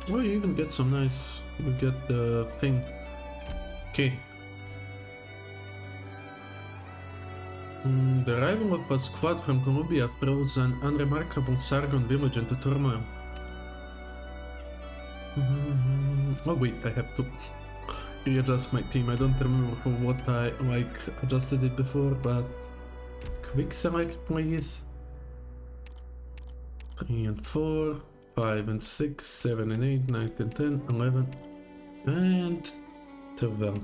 Oh, you even get some nice. You get the thing. Okay. The arrival of a squad from Colombia throws an unremarkable Sargon village into turmoil. Oh wait, I have to readjust my team. I don't remember for what I adjusted it before, but quick select please. 3 and 4, 5 and 6, 7 and 8, 9 and 10, 11 and 12.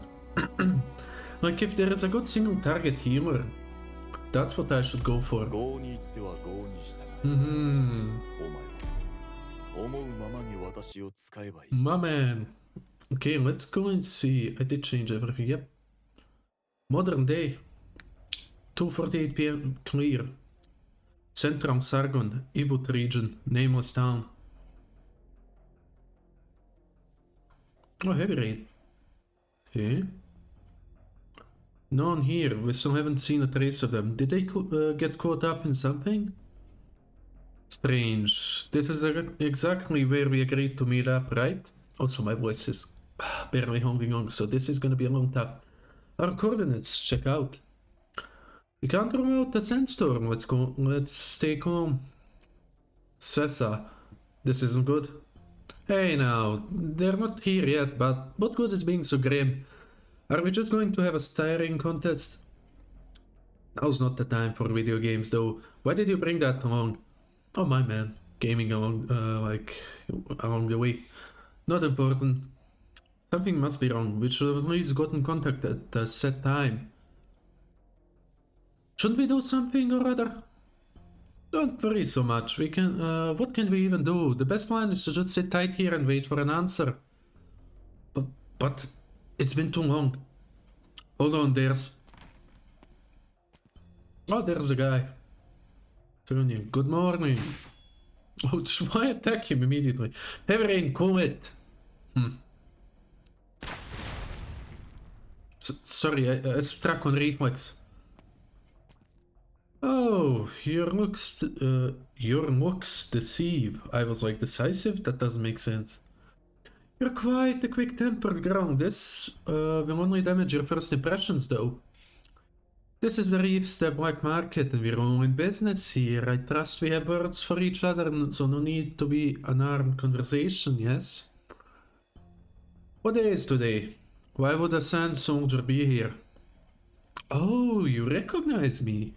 Like if there is a good single target healer, that's what I should go for. My man. Okay, let's go and see. I did change everything, yep. Modern day. 2:48 PM clear. Central Sargon, Ibut region, nameless town. Oh, heavy rain. Okay. None here. We still haven't seen a trace of them. Did they get caught up in something? Strange. This is exactly where we agreed to meet up, right? Also, my voice is barely holding on, so this is gonna be a long tap. Our coordinates, check out. We can't rule out the sandstorm. Let's go. Let's stay calm. Sessa, this isn't good. Hey now, they're not here yet, but what good is being so grim? Are we just going to have a staring contest? Now's not the time for video games though. Why did you bring that along? Oh my man, gaming along, along the way. Not important. Something must be wrong. We should have at least got in contact at the set time. Shouldn't we do something or other? Don't worry so much. We can, what can we even do? The best plan is to just sit tight here and wait for an answer. But it's been too long. Hold on, there's... Oh, there's a guy. Good morning. Oh, why attack him immediately? Heavy rain, cool it. Sorry, I struck on reflex. Oh, your looks deceive. I was like, decisive? That doesn't make sense. You're quite a quick-tempered girl. This will only damage your first impressions, though. This is the Reefs, the black market, and we're all in business here. I trust we have words for each other, so no need to be an armed conversation, yes? What day is today? Why would a sand soldier be here? Oh, you recognize me.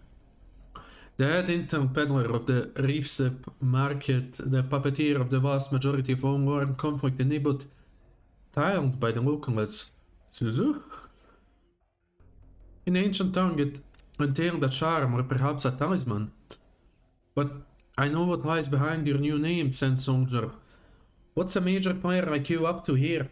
The head intel peddler of the Reefs market, the puppeteer of the vast majority of all war and conflict in Ibut, tiled by the locals. Suzu? In ancient tongue it entailed a charm or perhaps a talisman. But I know what lies behind your new name, Sand Soldier. What's a major player like you up to here?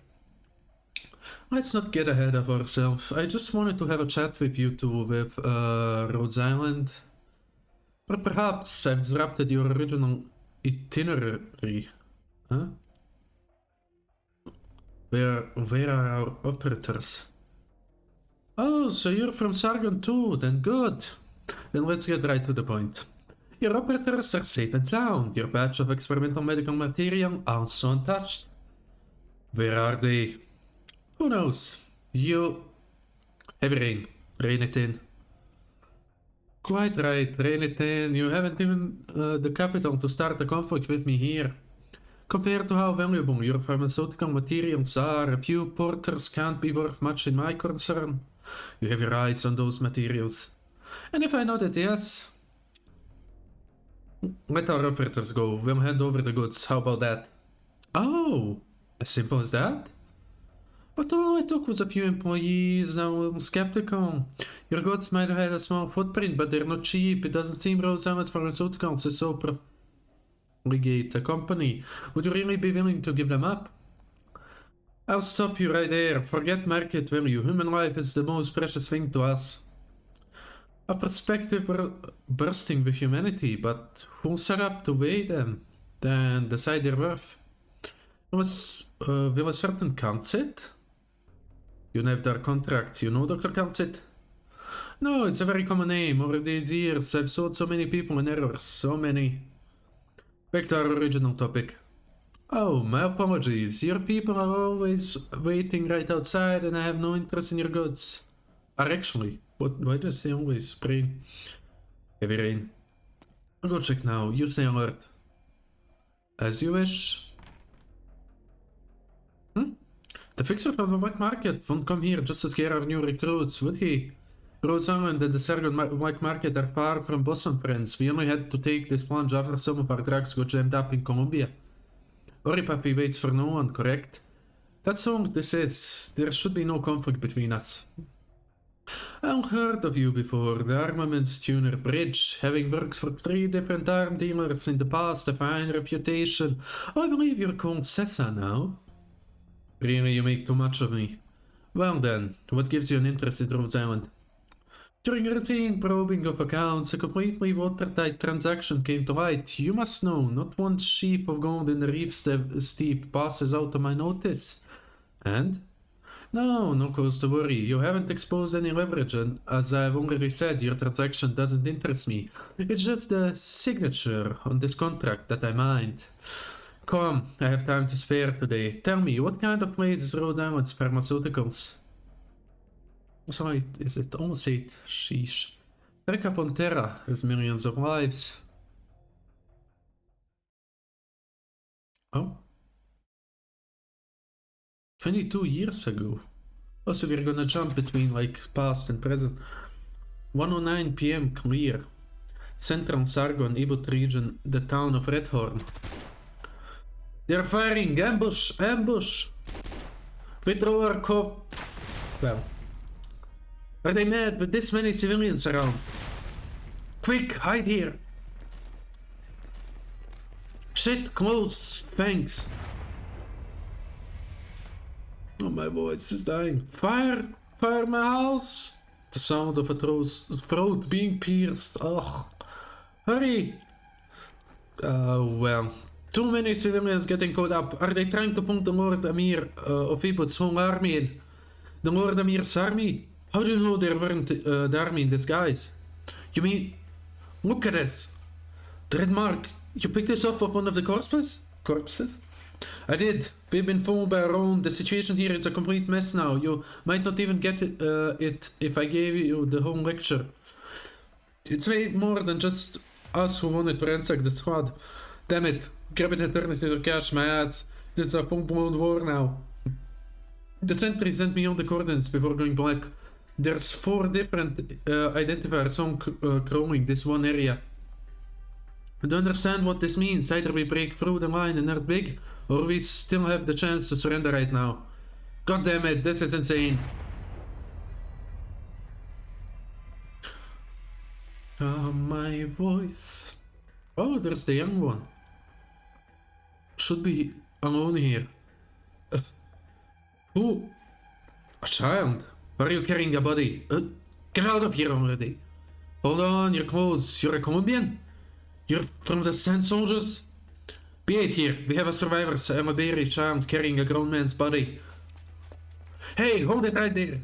Let's not get ahead of ourselves. I just wanted to have a chat with you two with Rhodes Island. Or perhaps I've disrupted your original itinerary. Huh? Where are our operators? Oh, so you're from Sargon too, then good. Then let's get right to the point. Your operators are safe and sound. Your batch of experimental medical material also untouched. Where are they? Who knows? You... Heavy rain. Rain it in. Quite right, rain it in. You haven't even the capital to start the conflict with me here. Compared to how valuable your pharmaceutical materials are, a few porters can't be worth much in my concern. You have your eyes on those materials. And if I nodded yes... Let our operators go. We'll hand over the goods. How about that? Oh, as simple as that? But all I took was a few employees. I'm a little skeptical. Your goods might have had a small footprint, but they're not cheap. It doesn't seem Rose Island's Pharmaceuticals is so profligate a company. Would you really be willing to give them up? I'll stop you right there. Forget market value. Human life is the most precious thing to us. A perspective bursting with humanity, but who'll set up to weigh them? Then decide their worth. Will a certain Councit? You have their contract. You know Dr. Councit? No, it's a very common name. Over these years, I've sold so many people in error. So many. Back to our original topic. Oh, my apologies. Your people are always waiting right outside and I have no interest in your goods. Actually, why does he always rain? Heavy rain. I'll go check now. You stay alert. As you wish. The fixer from the wet market won't come here just to scare our new recruits, would he? Rose Island and the Sargon White Market are far from Boston, friends. We only had to take this plunge after some of our drugs got jammed up in Colombia. Oripapi waits for no one, correct? That's all this is. There should be no conflict between us. I've heard of you before, the armaments tuner Bridge. Having worked for 3 different arm dealers in the past, a fine reputation. I believe you're called Sessa now. Really, you make too much of me. Well then, what gives you an interest in Rose Island? During a routine probing of accounts, a completely watertight transaction came to light. You must know, not one sheaf of gold in the reef steep passes out of my notice. And? No cause to worry. You haven't exposed any leverage, and as I've already said, your transaction doesn't interest me. It's just the signature on this contract that I mind. Come, I have time to spare today. Tell me, what kind of place is Rhode Island's pharmaceuticals? Sorry, is it almost 8? Sheesh. Back up on Terra, there's millions of lives. Oh. 22 years ago. Oh, so we're gonna jump between like past and present. 1:09 p.m. clear. Central Sargon, Ibot region, the town of Redhorn. They're firing! Ambush! Ambush! Withdraw our cop. Well. Are they mad with this many civilians around? Quick, hide here! Shit, close! Thanks! Oh, my voice is dying. Fire! Fire my house! The sound of a throat being pierced. Ugh. Hurry! Well. Too many civilians getting caught up. Are they trying to pull the Lord Amir of Ibot's whole army in? The Lord Amir's army? How do you know there weren't the army in disguise? You mean... Look at this! The red mark. You picked this off of one of the corpses? I did. We've been fooled by our own. The situation here is a complete mess now. You might not even get it if I gave you the whole lecture. It's way more than just us who wanted to ransack the squad. Damn it. Grab it and turn it to cash, my ass. This is a full-blown war now. The sentry sent me all the coordinates before going black. There's 4 different identifiers on crawling this one area. I don't understand what this means. Either we break through the line and are big, or we still have the chance to surrender right now. God damn it, this is insane. My voice. Oh, there's the young one. Should be alone here. Who? A child? Why are you carrying a body? Get out of here already. Hold on, you're close. You're a Colombian? You're from the Sand Soldiers? Be it here. We have a survivor. I'm a baby child carrying a grown man's body. Hey, hold it right there.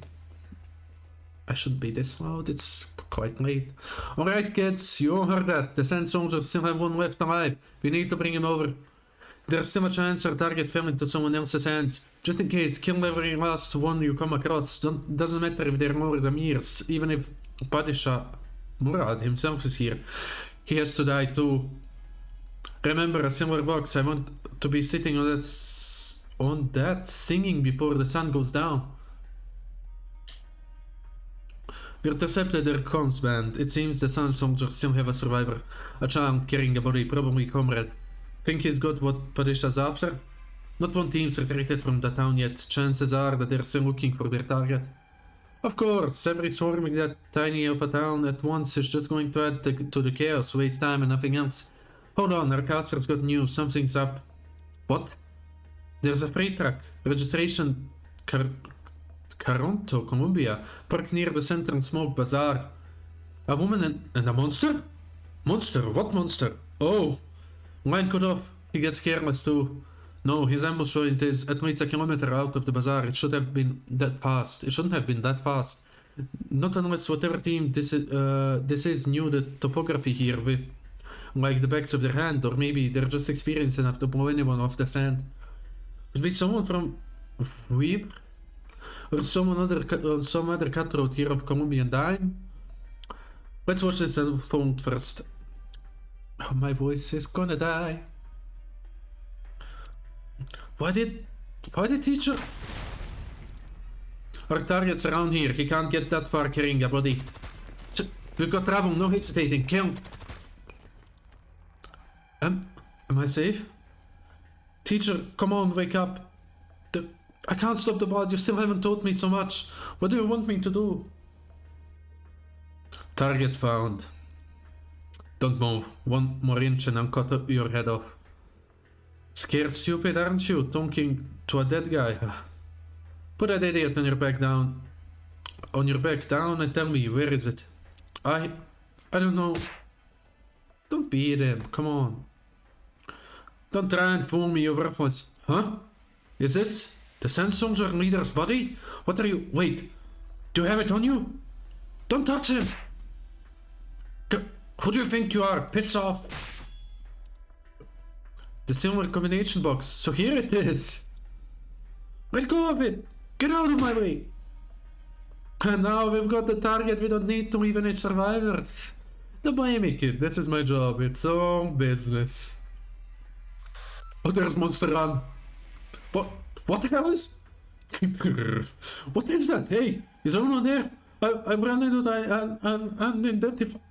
I shouldn't be this loud. It's quite late. Alright, kids. You all heard that. The Sand Soldiers still have one left alive. We need to bring him over. There's still a chance our target fell into someone else's hands. Just in case, kill every last one you come across. Doesn't matter if they're more than years. Even if Padishah Murad himself is here. He has to die too. Remember, a silver box. I want to be sitting on that singing before the sun goes down. We intercepted their comms band. It seems the Sand Soldiers still have a survivor. A child carrying a body, probably comrade. Think he's got what Padishah's after? Not one team's retreated from the town yet. Chances are that they're still looking for their target. Of course, every swarming that tiny of a town at once is just going to add to the chaos, waste time and nothing else. Hold on, our caster's got news, something's up. What? There's a freight truck, registration Caronto, Colombia, parked near the Central Smoke Bazaar. A woman and a monster? Monster? What monster? Oh! Line cut off. He gets careless too. No, his ambush point is at least a kilometer out of the bazaar. It should have been that fast. It shouldn't have been that fast. Not unless whatever team this is knew the topography here. like the backs of their hand, or maybe they're just experienced enough to blow anyone off the sand. Could be someone from Weaver, or some other cutthroat here of Colombian dime. Let's watch this unfold first. Oh, my voice is gonna die. Why did teacher? Our target's around here. He can't get that far carrying a body. We've got trouble. No hesitating. Kill. Am I safe? Teacher, come on, wake up. I can't stop the bot. You still haven't taught me so much. What do you want me to do? Target found. Don't move. One more inch and I'll cut your head off. Scared stupid, aren't you? Talking to a dead guy. Put that idiot on your back down. On your back down and tell me, where is it? I don't know. Don't beat him. Come on. Don't try and fool me, you worthless. Huh? Is this the Sand Soldier leader's body? What are you? Wait. Do you have it on you? Don't touch him. Who do you think you are? Piss off. The silver combination box. So here it is. Let go of it. Get out of my way. And now we've got the target. We don't need to leave any survivors. Don't blame me, kid. This is my job. It's all business. Oh, there's Monster Run. What the hell is? What is that? Hey, is someone there? I've run into an unidentified.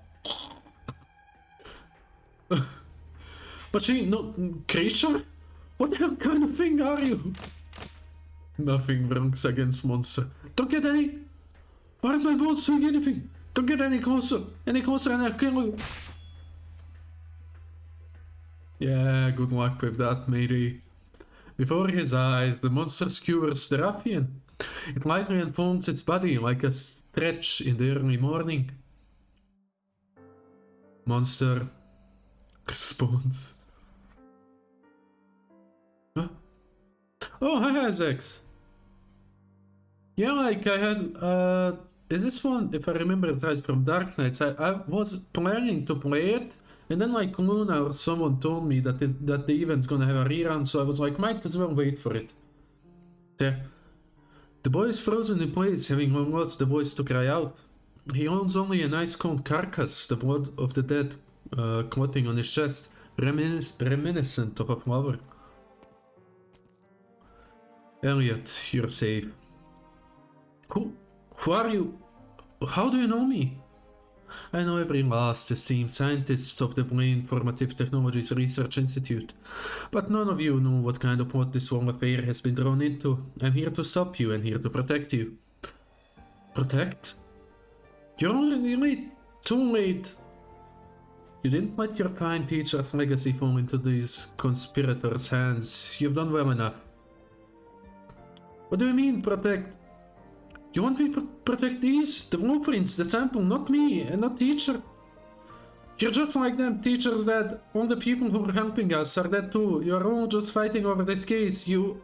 Machine, no creature? What the hell kind of thing are you? Nothing wrongs against monster. Don't get any. Why are my bones doing anything? Don't get any closer and I'll kill you. Yeah, good luck with that, matey. Before his eyes, the monster skewers the ruffian. It lightly unfolds its body like a stretch in the early morning. Monster responds. Huh? Oh, hi, Isaacs. Yeah, like I had, is this one, if I remember it right, from Dark Knights? I was planning to play it, and then like Luna or someone told me that the event's gonna have a rerun, so I was like, might as well wait for it. There. The boy is frozen in place, having long lost the voice to cry out. He owns only an ice-cold carcass, the blood of the dead clotting on his chest, reminiscent of a flower. Elliot, you're safe. Who are you? How do you know me? I know every last esteemed scientist of the Brain Formative Technologies Research Institute, but none of you know what kind of plot this whole affair has been drawn into. I'm here to stop you and here to protect you. Protect? You're only too late. You didn't let your fine teacher's legacy fall into these conspirators' hands. You've done well enough. What do you mean, protect? You want me to protect these? The blueprints, the sample, not me, and not teacher. You're just like them teachers that all the people who are helping us are dead too. You're all just fighting over this case. You...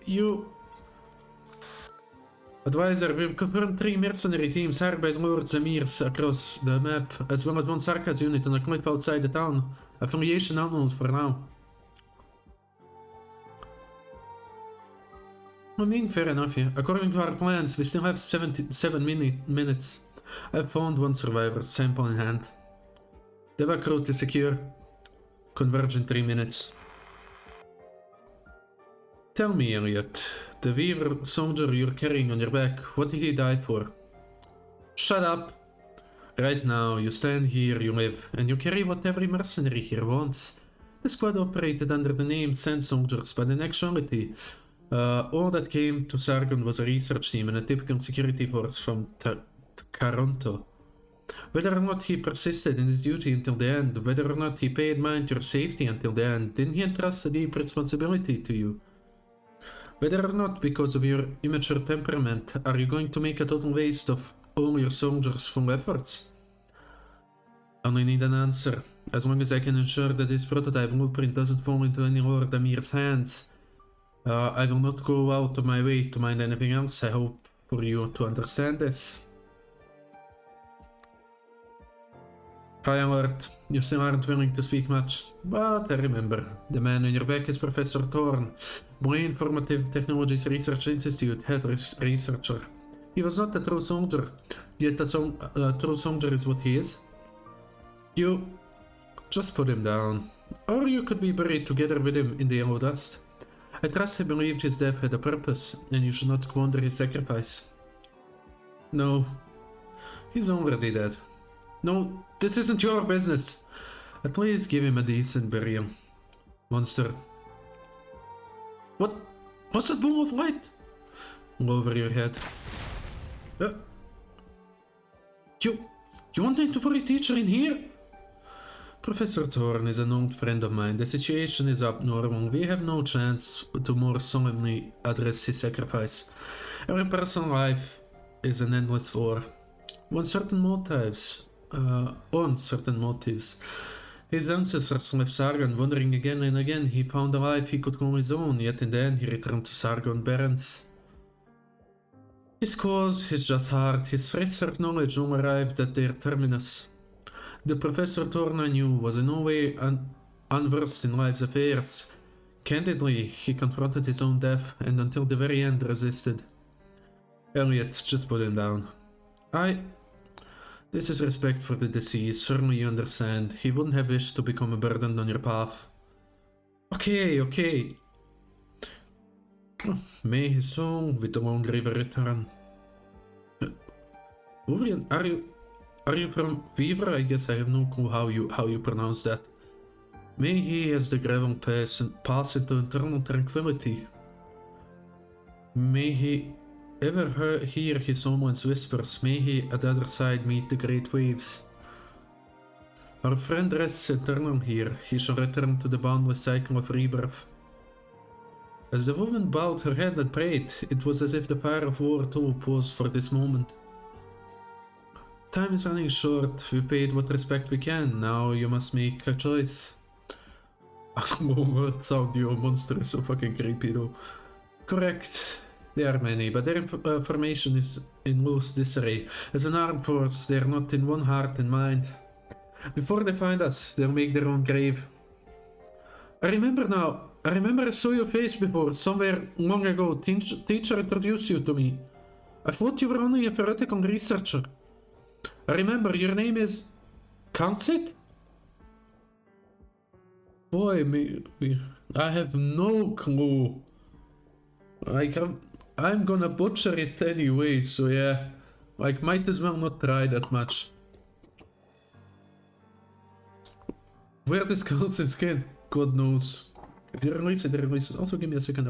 Advisor, we've confirmed 3 mercenary teams hired by Lord Zamirs across the map, as well as 1 Sarkaz unit on a cliff outside the town. Affiliation unknown for now. I mean, fair enough, yeah. According to our plans, we still have 77 minutes. I've found 1 survivor, sample in hand. The back road is secure. Converge in 3 minutes. Tell me, Elliot, the Weaver soldier you're carrying on your back, what did he die for? Shut up! Right now, you stand here, you live, and you carry what every mercenary here wants. The squad operated under the name Sand Soldiers, but in actuality, all that came to Sargon was a research team and a typical security force from Caronto. Whether or not he persisted in his duty until the end, whether or not he paid mind to your safety until the end, didn't he entrust a deep responsibility to you? Whether or not, because of your immature temperament, are you going to make a total waste of all your soldiers' full efforts? I only need an answer. As long as I can ensure that this prototype blueprint doesn't fall into any Lord Amir's hands, I will not go out of my way to mind anything else. I hope for you to understand this. High alert. You still aren't willing to speak much, but I remember. The man on your back is Professor Thorne, Bioinformative Technologies Research Institute head researcher. He was not a true soldier, yet a true soldier is what he is. You just put him down, or you could be buried together with him in the yellow dust. I trust he believed his death had a purpose, and you should not squander his sacrifice. No, he's already dead. No, this isn't your business. At least give him a decent burial. Monster. What? What's that ball of light? Over your head. You want me to put a teacher in here? Professor Thorne is an old friend of mine. The situation is abnormal. We have no chance to more solemnly address his sacrifice. Every person's life is an endless war. On certain motives. His ancestors left Sargon wandering again and again. He found a life he could call his own, yet in the end he returned to Sargon Barrens. His cause, his just heart, his research knowledge all arrived at their terminus. The Professor Thorne I knew was in no way unversed in life's affairs. Candidly, he confronted his own death and until the very end resisted. Elliot, just put him down. This is respect for the deceased, certainly you understand. He wouldn't have wished to become a burden on your path. Okay. May his soul with the Lone River return. Urian, are you from Vivre? I guess I have no clue how you pronounce that. May he as the gravel pass into eternal tranquility. May he ever hear his homeland's whispers. May he at the other side meet the great waves. Our friend rests eternal here. He shall return to the boundless cycle of rebirth. As the woman bowed her head and prayed, it was as if the fire of war too paused for this moment. Time is running short. We've paid what respect we can. Now you must make a choice. What sound, you monster is so fucking creepy though. Correct. There are many, but their formation is in loose disarray. As an armed force, they are not in one heart and mind. Before they find us, they'll make their own grave. I remember now. I remember I saw your face before, somewhere long ago. Teacher introduced you to me. I thought you were only a theoretical researcher. I remember your name is... Kansit? Boy, I have no clue. I'm gonna butcher it anyway, so yeah. Might as well not try that much. Where this Kansit's skin? God knows. If you release it, release it. Also, give me a second.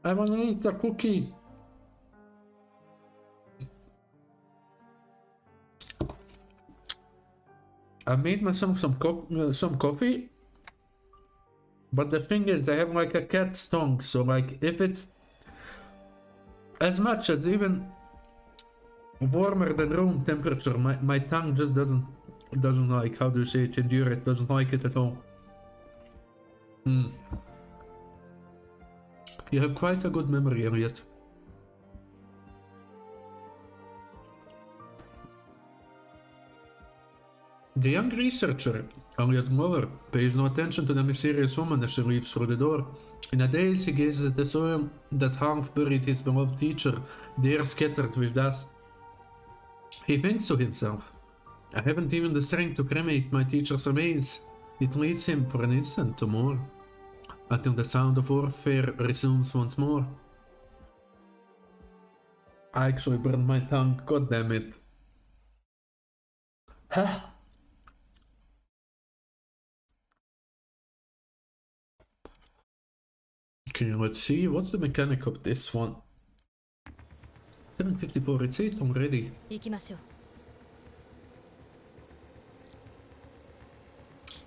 I wanna eat a cookie. I made myself some coffee. But the thing is, I have a cat's tongue, so if it's as much as even warmer than room temperature, my tongue just doesn't how do you say it, endure it, doesn't like it at all. You have quite a good memory, Elliot. The young researcher, Elliot Muller, pays no attention to the mysterious woman as she leaves through the door. In a daze, he gazes at the soil that half buried his beloved teacher, there scattered with dust. He thinks to himself, I haven't even the strength to cremate my teacher's remains. It leads him for an instant to more, until the sound of warfare resumes once more. I actually burned my tongue, god damn it. Huh? Okay, let's see, what's the mechanic of this one? 754, it's 8 already.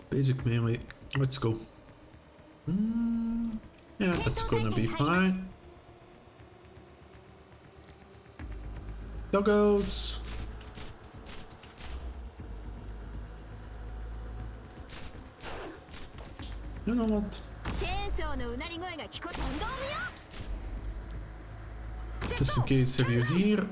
Basic melee, let's go. Yeah, that's gonna be fine. Doggos! You know what? Just in case, have you here?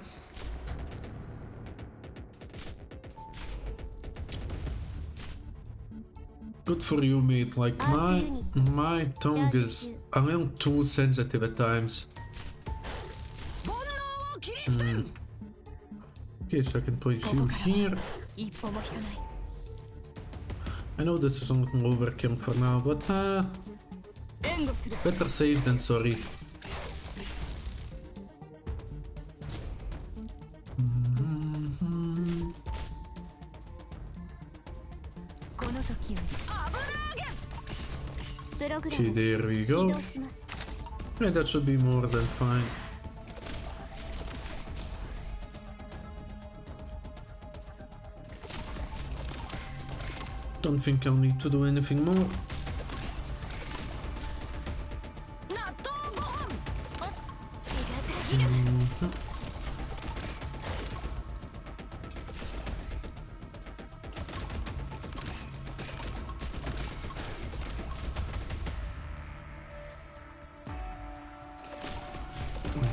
Good for you, mate. Like, my tongue is a little too sensitive at times. Okay, so I can place you here. I know this is a little overkill for now, but better safe than sorry. Okay, there we go. Yeah, that should be more than fine. Don't think I'll need to do anything more.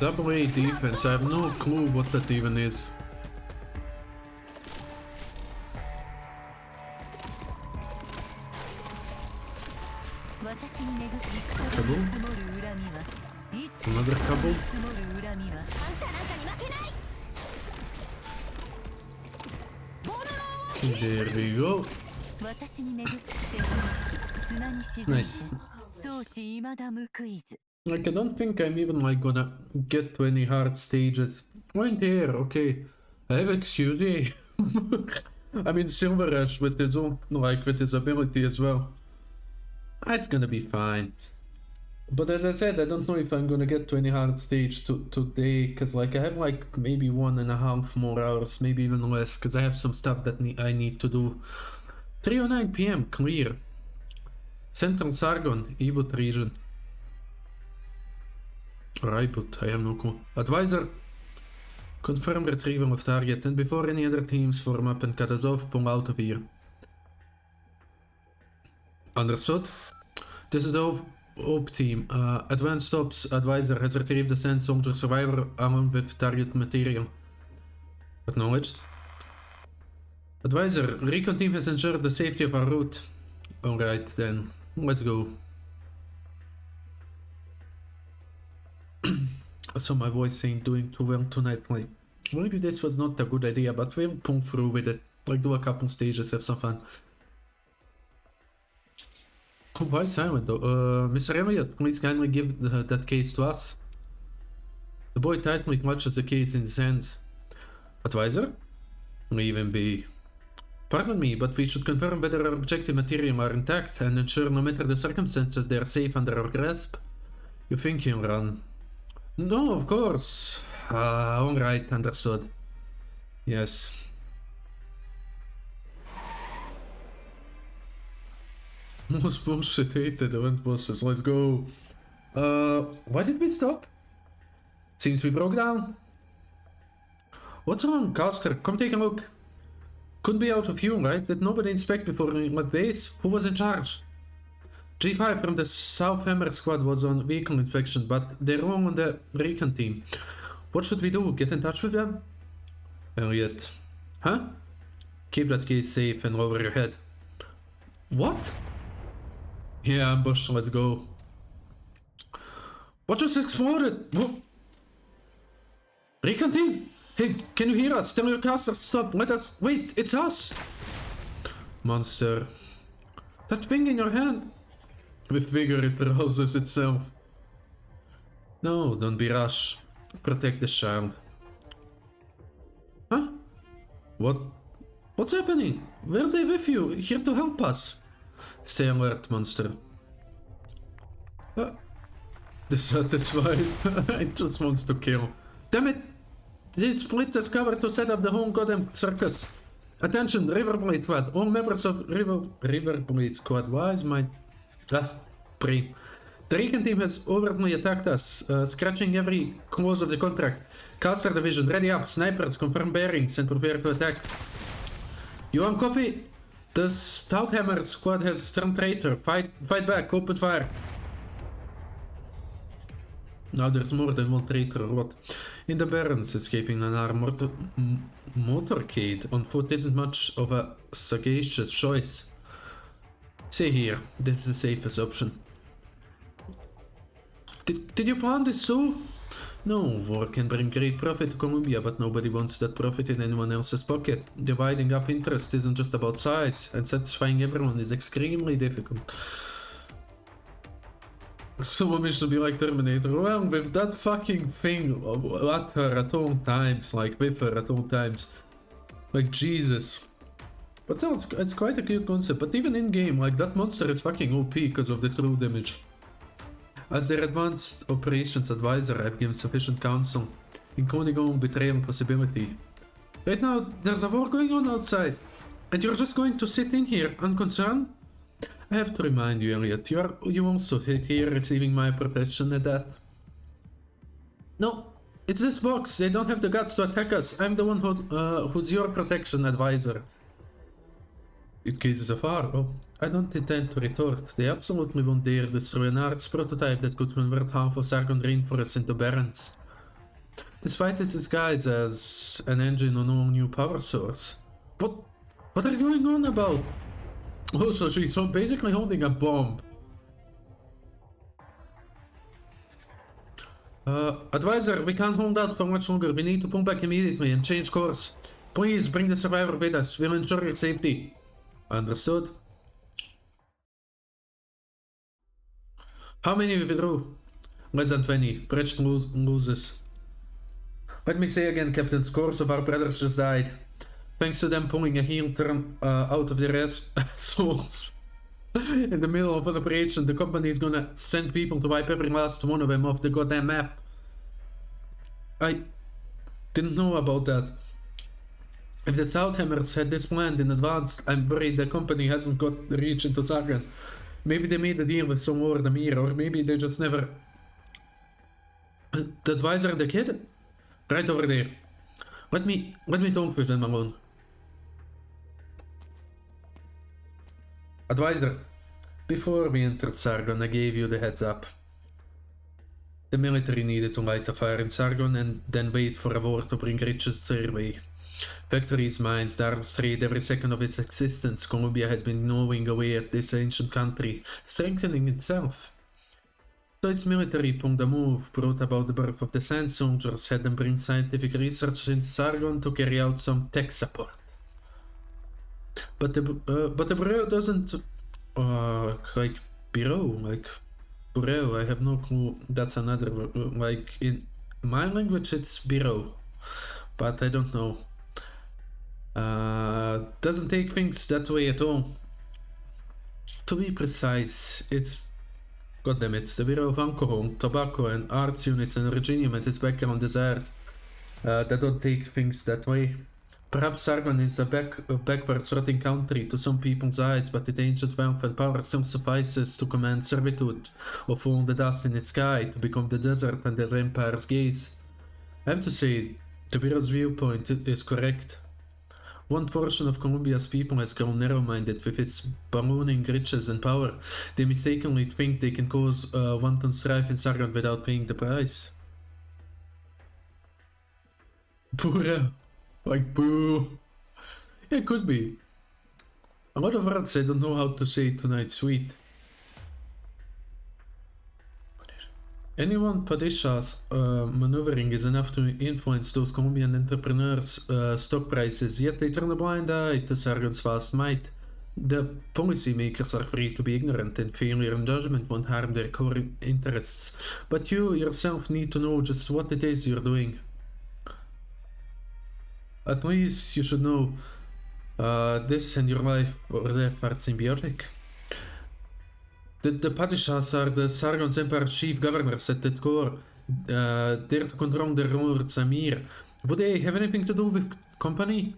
Double A defense, I have no clue what that even is. Kaboom. Another kaboom. Okay, there we go. Nice. Like, I don't think I'm even like gonna get to any hard stages. Right here, okay. I have excuse. I mean, Silver Ash with his own, like, with his ability as well. It's gonna be fine. But as I said, I don't know if I'm gonna get to any hard stage today, because like I have like maybe 1.5 more hours, maybe even less, because I have some stuff that I need to do. 3:09 PM, clear. Central Sargon, Ebot region. Raibut, I have no clue. Advisor, confirm retrieval of target, and before any other teams form up and cut us off, pull out of here. Understood? This is the Hope team. Advanced Ops Advisor has retrieved the Sand Soldier Survivor along with target material. Acknowledged. Advisor, Recon team has ensured the safety of our route. Alright then, let's go. So my voice ain't doing too well tonight, like, maybe this was not a good idea, but we'll pull through with it. Like, do a couple stages, have some fun. Oh, why silent though? Mr. Elliot, please kindly give that case to us. The boy tightly clutches the case in his hands. Advisor? Leave him be. Pardon me, but we should confirm whether our objective material are intact and ensure no matter the circumstances they are safe under our grasp. You think he'll run? No, of course. Alright, understood. Yes. Most bullshit hated event bosses, let's go. Why did we stop? Seems we broke down. What's wrong, Caster? Come take a look. Couldn't be out of fuel, right? Did nobody inspect before we left base? Who was in charge? G5 from the South Hammer squad was on vehicle inspection, but they're all on the Recon team. What should we do? Get in touch with them? Elliot. Huh? Keep that case safe and over your head. What? Yeah, ambush, let's go. What just exploded? What? Recon team? Hey, can you hear us? Tell your caster stop. Let us. Wait, it's us. Monster. That thing in your hand. With vigor it rouses itself. No, don't be rash. Protect the child. Huh? What? What's happening? Were they with you? Here to help us? Stay alert, monster. Dissatisfied. It just wants to kill. Damn it! They split this cover to set up the whole goddamn circus. Attention, Riverblade Squad. All members of Riverblade Squad. Why is my... brain. The Recon team has overtly attacked us, scratching every clause of the contract. Caster Division, ready up. Snipers, confirm bearings and prepare to attack. You on copy? The Stouthammer squad has turned traitor. Fight back, open fire. Now there's more than one traitor or what? In the Barrens, escaping an armored motorcade on foot isn't much of a sagacious choice. Stay here. This is the safest option. Did you plan this too? No, war can bring great profit to Colombia, but nobody wants that profit in anyone else's pocket. Dividing up interest isn't just about size, and satisfying everyone is extremely difficult. Someone should be like Terminator. Well, with that fucking thing at her at all times, like with her at all times. Like, Jesus. But still, it's quite a cute concept, but even in-game, like, that monster is fucking OP because of the true damage. As their advanced operations advisor, I've given sufficient counsel, including on betrayal possibility. Right now, there's a war going on outside, and you're just going to sit in here, unconcerned? I have to remind you, Elliot, you also sit here receiving my protection at that. No, it's this box. They don't have the guts to attack us. I'm the one who's your protection advisor. It gazes afar. Oh, I don't intend to retort. They absolutely won't dare destroy an arts prototype that could convert half of Sargon rainforest into barrens. Despite its disguise as an engine on all new power source. What are you going on about? Oh, so she's basically holding a bomb. Advisor, we can't hold out for much longer. We need to pull back immediately and change course. Please bring the survivor with us. We'll ensure your safety. Understood. How many withdrew? Less than 20. Bridge loses. Let me say again, Captain, scores of our brothers just died. Thanks to them pulling a heel turn out of their souls. In the middle of an operation, the company is gonna send people to wipe every last one of them off the goddamn map. I didn't know about that. If the Southhammers had this planned in advance, I'm worried the company hasn't got the reach into Sargon. Maybe they made a deal with some Lord Amir, or maybe they just never... The advisor and the kid? Right over there. Let me talk with them alone. Advisor, before we entered Sargon, I gave you the heads up. The military needed to light a fire in Sargon and then wait for a war to bring riches their way. Factories, mines, dark trade, every second of its existence, Colombia has been gnawing away at this ancient country, strengthening itself. So its military pulled a move, brought about the birth of the Sand Soldiers, had them bring scientific research into Sargon to carry out some tech support. But the bureau doesn't, like, bureau, I have no clue, that's another, like, in my language it's bureau, but I don't know. Doesn't take things that way at all. To be precise, it's, goddammit, the Bureau of Alcohol, Tobacco and Arts Units and Reginium at its background desired. That don't take things that way. Perhaps Sargon is a backwards rotting country to some people's eyes, but its ancient wealth and power still suffices to command servitude of all the dust in its sky, to become the desert and the empire's gaze. I have to say, the Bureau's viewpoint is correct. One portion of Colombia's people has grown narrow-minded with its ballooning riches and power. They mistakenly think they can cause wanton strife in Sargon without paying the price. Pura. Like, boo. Yeah, it could be. A lot of words I don't know how to say tonight, sweet. Anyone Padishah's maneuvering is enough to influence those Colombian entrepreneurs' stock prices, yet they turn a blind eye to Sargon's vast might. The policymakers are free to be ignorant, and failure in judgment won't harm their core interests. But you yourself need to know just what it is you're doing. At least you should know this and your life or death are symbiotic. The Padishahs are the Sargon's Empire's chief governors at the core, there to control the Lord Amir. Would they have anything to do with company?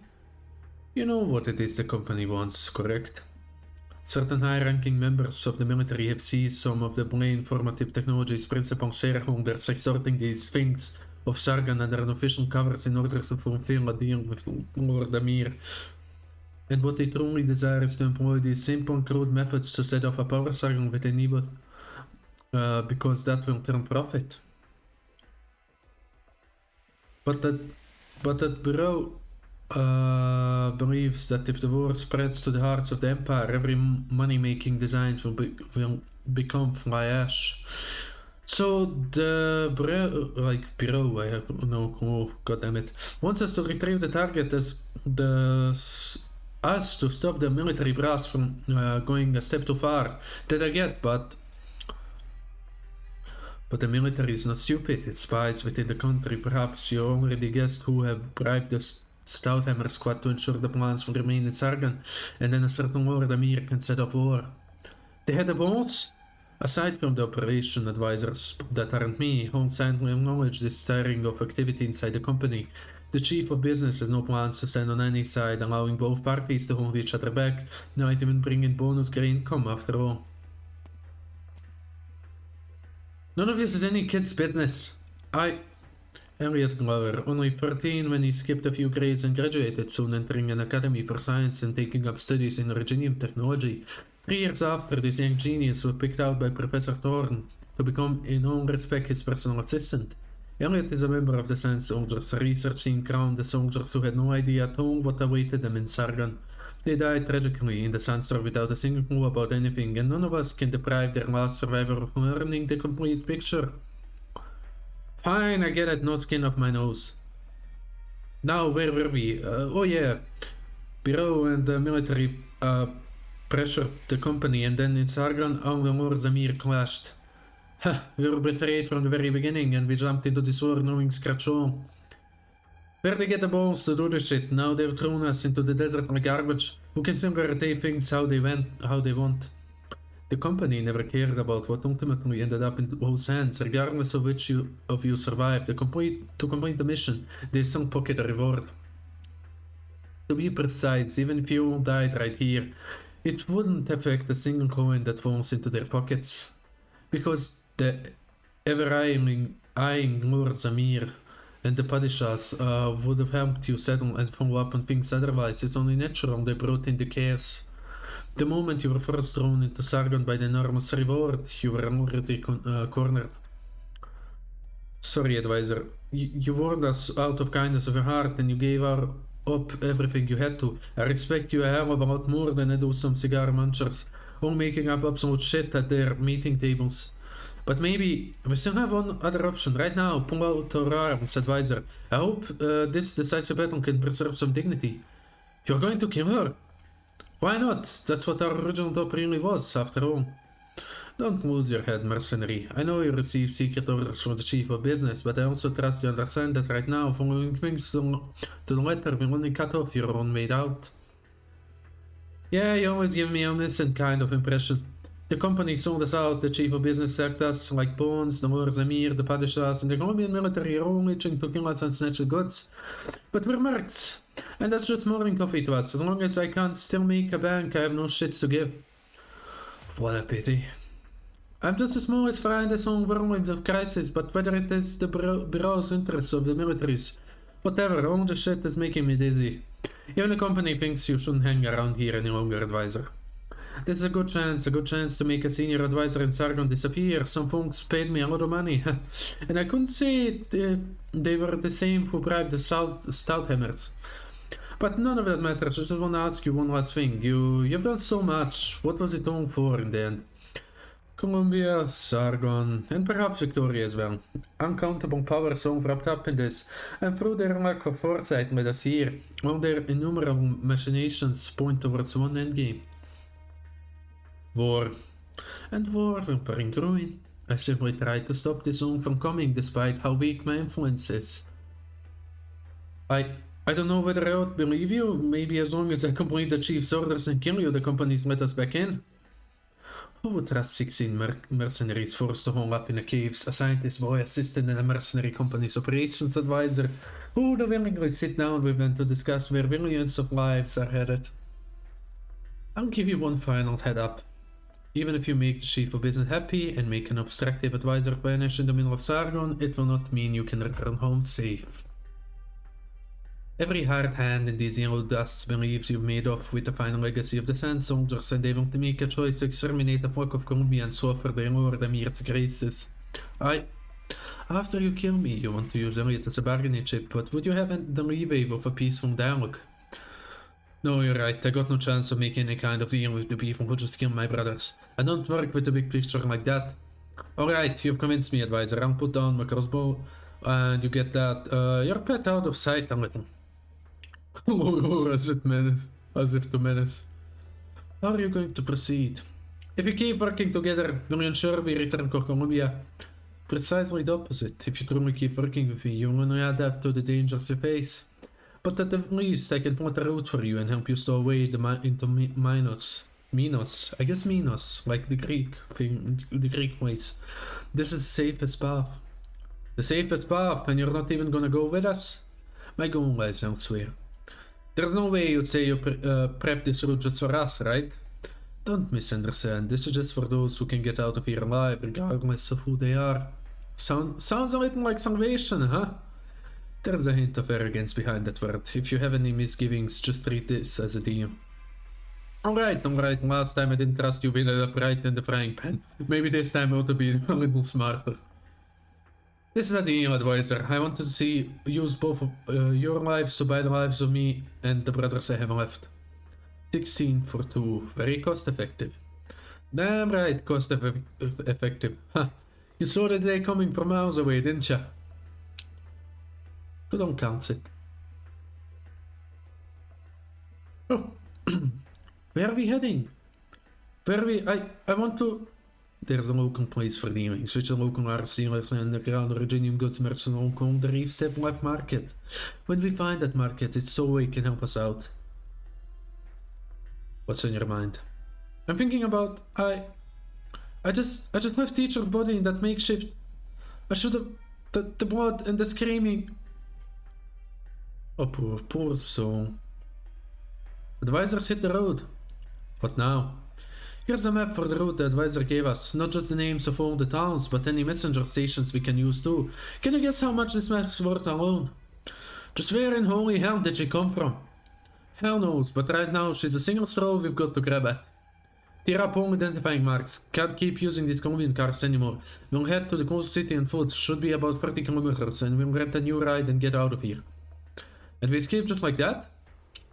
You know what it is the company wants, correct? Certain high-ranking members of the military have seized some of the informative technology's principal shareholders, extorting these things of Sargon under unofficial covers in order to fulfill a deal with Lord Amir. And what they truly desire is to employ these simple, crude methods to set off a power Sargon with any because that will turn profit. But that bureau, believes that if the war spreads to the hearts of the empire, every money-making designs will become fly ash. So the bureau, I have no, oh god damn it, wants us to retrieve the target as us to stop the military brass from going a step too far. That I get, but the military is not stupid. It spies within the country. Perhaps you already guessed who have bribed the Stouthammer squad to ensure the plans will remain in Sargon, and then a certain Lord Amir can set off war. They had the balls? Aside from the operation advisors that aren't me, Holmes silently acknowledged this stirring of activity inside the company. The chief of business has no plans to stand on any side, allowing both parties to hold each other back, not even bring in bonus grey income after all. None of this is any kid's business. Elliot Glover, only 13 when he skipped a few grades and graduated, soon entering an academy for science and taking up studies in Reginium technology. 3 years after, this young genius was picked out by Professor Thorne to become, in all respect, his personal assistant. Elliot is a member of the Sand Soldiers, a research team crowned the soldiers who had no idea at all what awaited them in Sargon. They died tragically in the sandstorm without a single clue about anything, and none of us can deprive their last survivor of learning the complete picture. Fine, I get it, no skin off my nose. Now, where were we? Oh yeah, Bureau and the military pressured the company, and then in Sargon, all the Lord Zamir clashed. We were betrayed from the very beginning, and we jumped into this war knowing scratch all. Where'd they get the balls to do this shit? Now they've thrown us into the desert like garbage. Who can still guarantee things how they want? The company never cared about what ultimately ended up in whose hands, regardless of which of you survived. To complete the mission, they still pocket a reward. To be precise, even if you all died right here, it wouldn't affect a single coin that falls into their pockets. Because the ever-eyeing Lord Zamir and the Padishahs would have helped you settle and follow up on things otherwise. It's only natural they brought in the chaos. The moment you were first thrown into Sargon by the enormous reward, you were already cornered. Sorry, advisor. You warned us out of kindness of your heart, and you gave up everything you had to. I respect you a hell of a lot more than I do some cigar munchers, all making up absolute shit at their meeting tables. But maybe we still have one other option. Right now, pull out our arms, advisor. I hope this decisive battle can preserve some dignity. You're going to kill her? Why not? That's what our original job really was, after all. Don't lose your head, mercenary. I know you receive secret orders from the chief of business, but I also trust you understand that right now, following things to the letter will only cut off your own way out. Yeah, you always give me an innocent kind of impression. The company sold us out, the chief of business sacked us like pawns, the Lord Zamir, the Padishahs, and the Colombian military are all itching to kill us and snatch the goods. But we're mercs, and that's just morning coffee to us. As long as I can't still make a bank, I have no shits to give. What a pity. I'm just the smallest fry in this whole whirlwind of crisis, but whether it is the bureau's interests of the militaries, whatever, all the shit is making me dizzy. Even the company thinks you shouldn't hang around here any longer, advisor. This is a good chance to make a senior advisor in Sargon disappear. Some folks paid me a lot of money, and I couldn't say it, they were the same who bribed the Stouthammers. But none of that matters. I just want to ask you one last thing. You've done so much. What was it all for in the end? Columbia, Sargon, and perhaps Victoria as well. Uncountable powers all wrapped up in this, and through their lack of foresight led us here. All their innumerable machinations point towards one endgame. War. And war will bring ruin. I simply tried to stop this zone from coming, despite how weak my influence is. I don't know whether I ought to believe you. Maybe as long as I complete the chief's orders and kill you, the companies let us back in. Who would trust 16 mercenaries forced to hole up in the caves, a scientist boy assistant and a mercenary company's operations advisor, who would willingly sit down with them to discuss where millions of lives are headed? I'll give you one final head up. Even if you make the chief of business happy and make an obstructive advisor vanish in the middle of Sargon, it will not mean you can return home safe. Every hard hand in these yellow dusts believes you've made off with the final legacy of the Sand Soldiers, and they want to make a choice to exterminate a flock of Colombians who offer their Lord Amir's graces. After you kill me, you want to use it as a bargaining chip, but would you have the leeway of a peaceful dialogue? No, you're right. I got no chance of making any kind of deal with the people who just killed my brothers. I don't work with the big picture like that. Alright, you've convinced me, advisor. I'll put down my crossbow, and you get that, your pet out of sight a little. As if to menace. How are you going to proceed? If we keep working together, will you ensure we return to Columbia? Precisely the opposite. If you truly keep working with me, you will only adapt to the dangers you face. But at the least, I can plot a route for you and help you stow away into Minos. I guess Minos, like the Greek thing, the Greek place. This is the safest path. The safest path, and you're not even gonna go with us? My goal lies elsewhere. There's no way you'd say you prep this route just for us, right? Don't misunderstand. This is just for those who can get out of here alive, regardless of who they are. Sounds a little like salvation, huh? There's a hint of arrogance behind that word. If you have any misgivings, just treat this as a deal. Alright. Last time I didn't trust you with it right in the frying pan. Maybe this time I ought to be a little smarter. This is a deal, advisor. I want to see use both of your lives to buy the lives of me and the brothers I have left. 16 for 2. Very cost effective. Damn right, cost effective. Huh. You saw the day coming from miles away, didn't ya? You don't count it. Oh. Where are we heading? I want to... There's a local place for dealings, which the local arts dealers and the ground originium goods merchants call the Reef Step Left Market. When we find that market, it's so we can help us out. What's on your mind? I'm thinking about... I just left teacher's body in that makeshift. I should have... The blood and the screaming... Oh, poor soul. Advisors hit the road. What now? Here's a map for the route the advisor gave us. Not just the names of all the towns, but any messenger stations we can use too. Can you guess how much this map's worth alone? Just where in holy hell did she come from? Hell knows, but right now she's a single straw we've got to grab at. Tear up all identifying marks. Can't keep using these Colombian cars anymore. We'll head to the coast city on foot. Should be about 30 kilometers, and we'll rent a new ride and get out of here. And we escape just like that?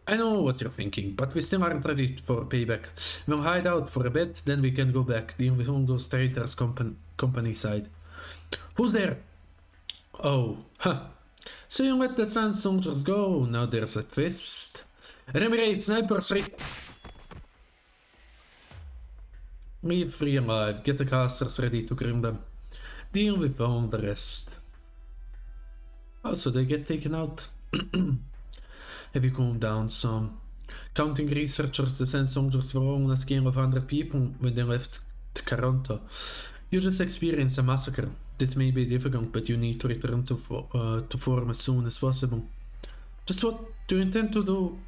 I know what you're thinking, but we still aren't ready for payback. We'll hide out for a bit, then we can go back, deal with all those traitors company side. Who's there? Oh, huh. So you let the sand soldiers go, now there's a twist. Remember, snipers, leave free alive, get the casters ready to grim them. Deal with all the rest. Oh, so they get taken out. Have you calmed down some? Counting researchers, the 10 soldiers were all on a scale of 100 people when they left Caronto. You just experienced a massacre. This may be difficult, but you need to return to form as soon as possible. Just what do you intend to do?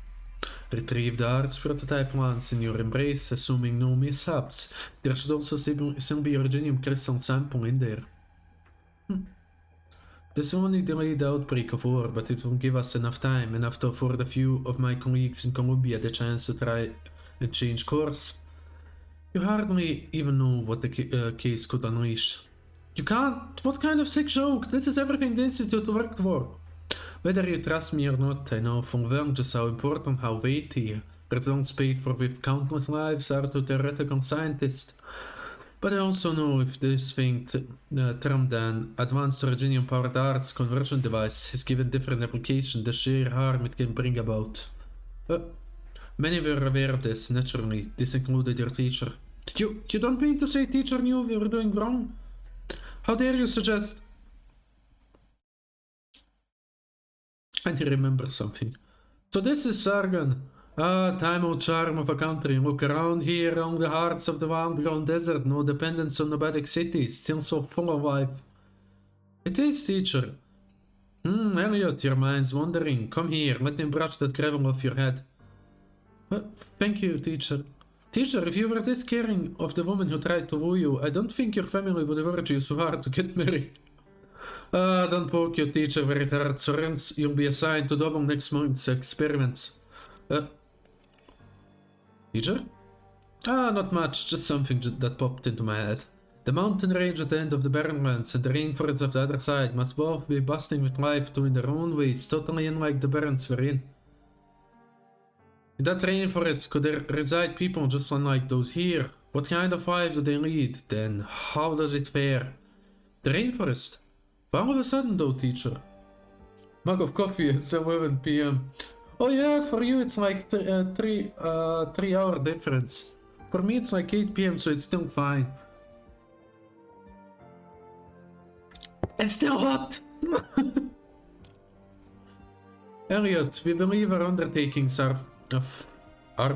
Retrieve the Arts prototype plans in your embrace, assuming no mishaps. There should also still be Originium crystal sample in there. This will only delay the outbreak of war, but it will give us enough time, enough to afford a few of my colleagues in Columbia the chance to try and change course. You hardly even know what the case could unleash. You can't? What kind of sick joke? This is everything the Institute worked for. Whether you trust me or not, I know full well just how important, how weighty results paid for with countless lives are to theoretical scientists. But I also know if this thing, termed an Advanced Originium Powered Arts Conversion Device, is given different application, the sheer harm it can bring about. Many were aware of this, naturally. This included your teacher. You don't mean to say teacher knew we were doing wrong? How dare you suggest... And he remembers something. So this is Sargon. Ah, time-old charm of a country. Look around here along the hearts of the wild-grown desert. No dependence on nomadic cities. Still so full of life. It is, teacher. Elliot, your mind's wandering. Come here, let me brush that gravel off your head. Thank you, teacher. Teacher, if you were this caring of the woman who tried to woo you, I don't think your family would urge you so hard to get married. Ah, don't poke your teacher where it hurts, or else you'll be assigned to double next month's experiments. Teacher? Ah, not much, just something that popped into my head. The mountain range at the end of the Barrenlands and the rainforest of the other side must both be bustling with life too in their own ways, totally unlike the Barrens we're in. In that rainforest could there reside people just unlike those here? What kind of life do they lead? Then how does it fare? The rainforest? All of a sudden though, teacher. Mug of coffee at 11 p.m. Oh yeah, for you it's like 3-hour difference. For me it's like 8 p.m, so it's still fine. It's still hot! Elliot, we believe our undertakings are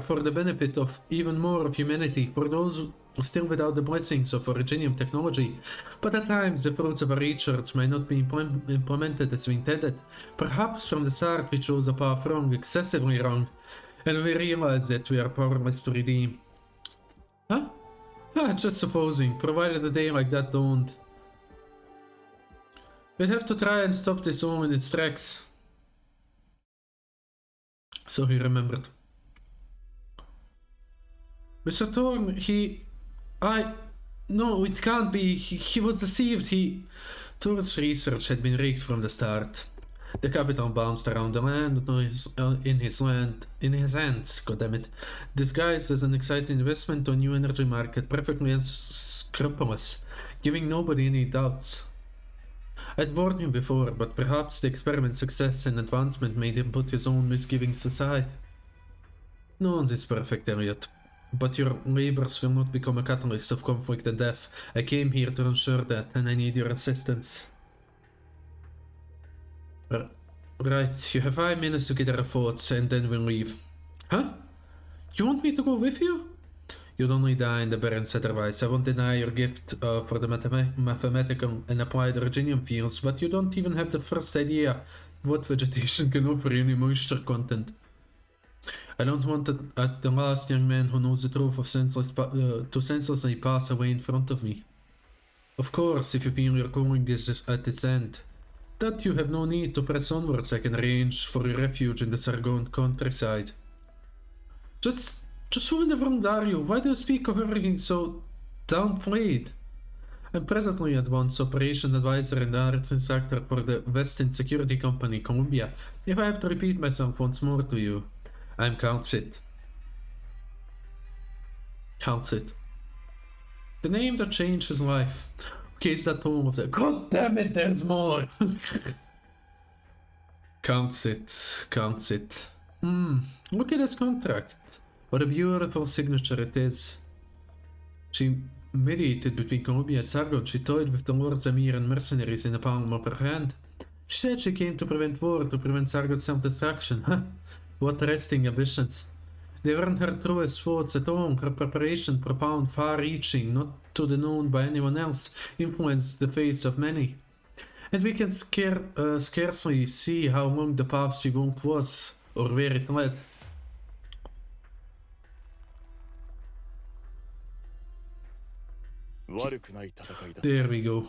for the benefit of even more of humanity, for those still without the blessings of Originium technology. But at times the fruits of our research may not be implemented as we intended. Perhaps from the start we chose a path wrong, excessively wrong, and we realize that we are powerless to redeem. Huh? Ah, just supposing, provided a day like that dawned. We'd have to try and stop this all in its tracks. So he remembered. Mr. Thorne, no, it can't be. He was deceived. Thorne's research had been rigged from the start. The capital bounced around the land in his hands, goddammit, disguised as an exciting investment on new energy market, perfectly unscrupulous, giving nobody any doubts. I'd warned him before, but perhaps the experiment's success and advancement made him put his own misgivings aside. No one is perfect, Elliot, but your labors will not become a catalyst of conflict and death. I came here to ensure that, and I need your assistance. Right, you have 5 minutes to gather our thoughts, and then we'll leave. Huh? You want me to go with you? You'd only die in the Barrens otherwise. I won't deny your gift for the mathematical and applied Originium fields, but you don't even have the first idea what vegetation can offer any moisture content. I don't want the last young man who knows the truth of to senselessly pass away in front of me. Of course, if you feel your calling is at its end, that you have no need to press onwards, I can arrange for your refuge in the Sargon countryside. Just who in the world are you? Why do you speak of everything so downplayed? I'm presently at once Operation Advisor in the arts sector for the Westin Security Company, Columbia. If I have to repeat myself once more to you, I'm Count Sit. Count Sit. The name that changed his life. Okay, is that all of that? God damn it, there's more! Count Sit. Count Sit. Look at his contract. What a beautiful signature it is. She mediated between Columbia and Sargon. She toyed with the Lord Zamir and mercenaries in the palm of her hand. She said she came to prevent war, to prevent Sargon's self-destruction. Huh? What resting ambitions. They weren't her truest thoughts at all. Her preparation, profound, far-reaching, not to the known by anyone else, influenced the fates of many. And we can scarcely see how long the path she walked was, or where it led. There we go.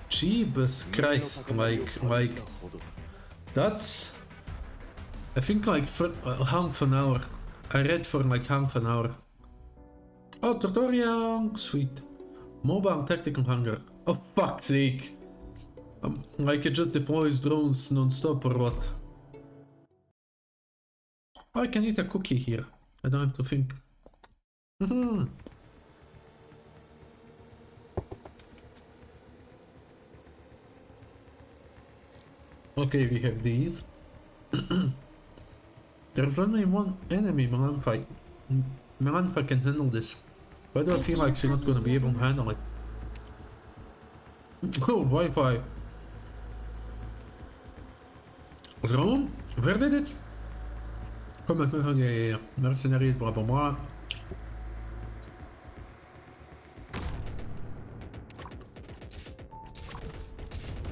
Jeebus Christ, like, that's, I think like for half an hour. I read for like half an hour. Oh, tutorial, sweet. Mobile tactical hangar. Oh, fuck's sake. Like it just deploys drones non-stop or what? Oh, I can eat a cookie here. I don't have to think. Okay, we have these. There's only one enemy, Melanfa. Melanfa can handle this. Why do I feel like she's not gonna be able to handle it? Oh, Wi-Fi. Drone? Where did it? Come on, yeah. Mercenaries, blah blah blah.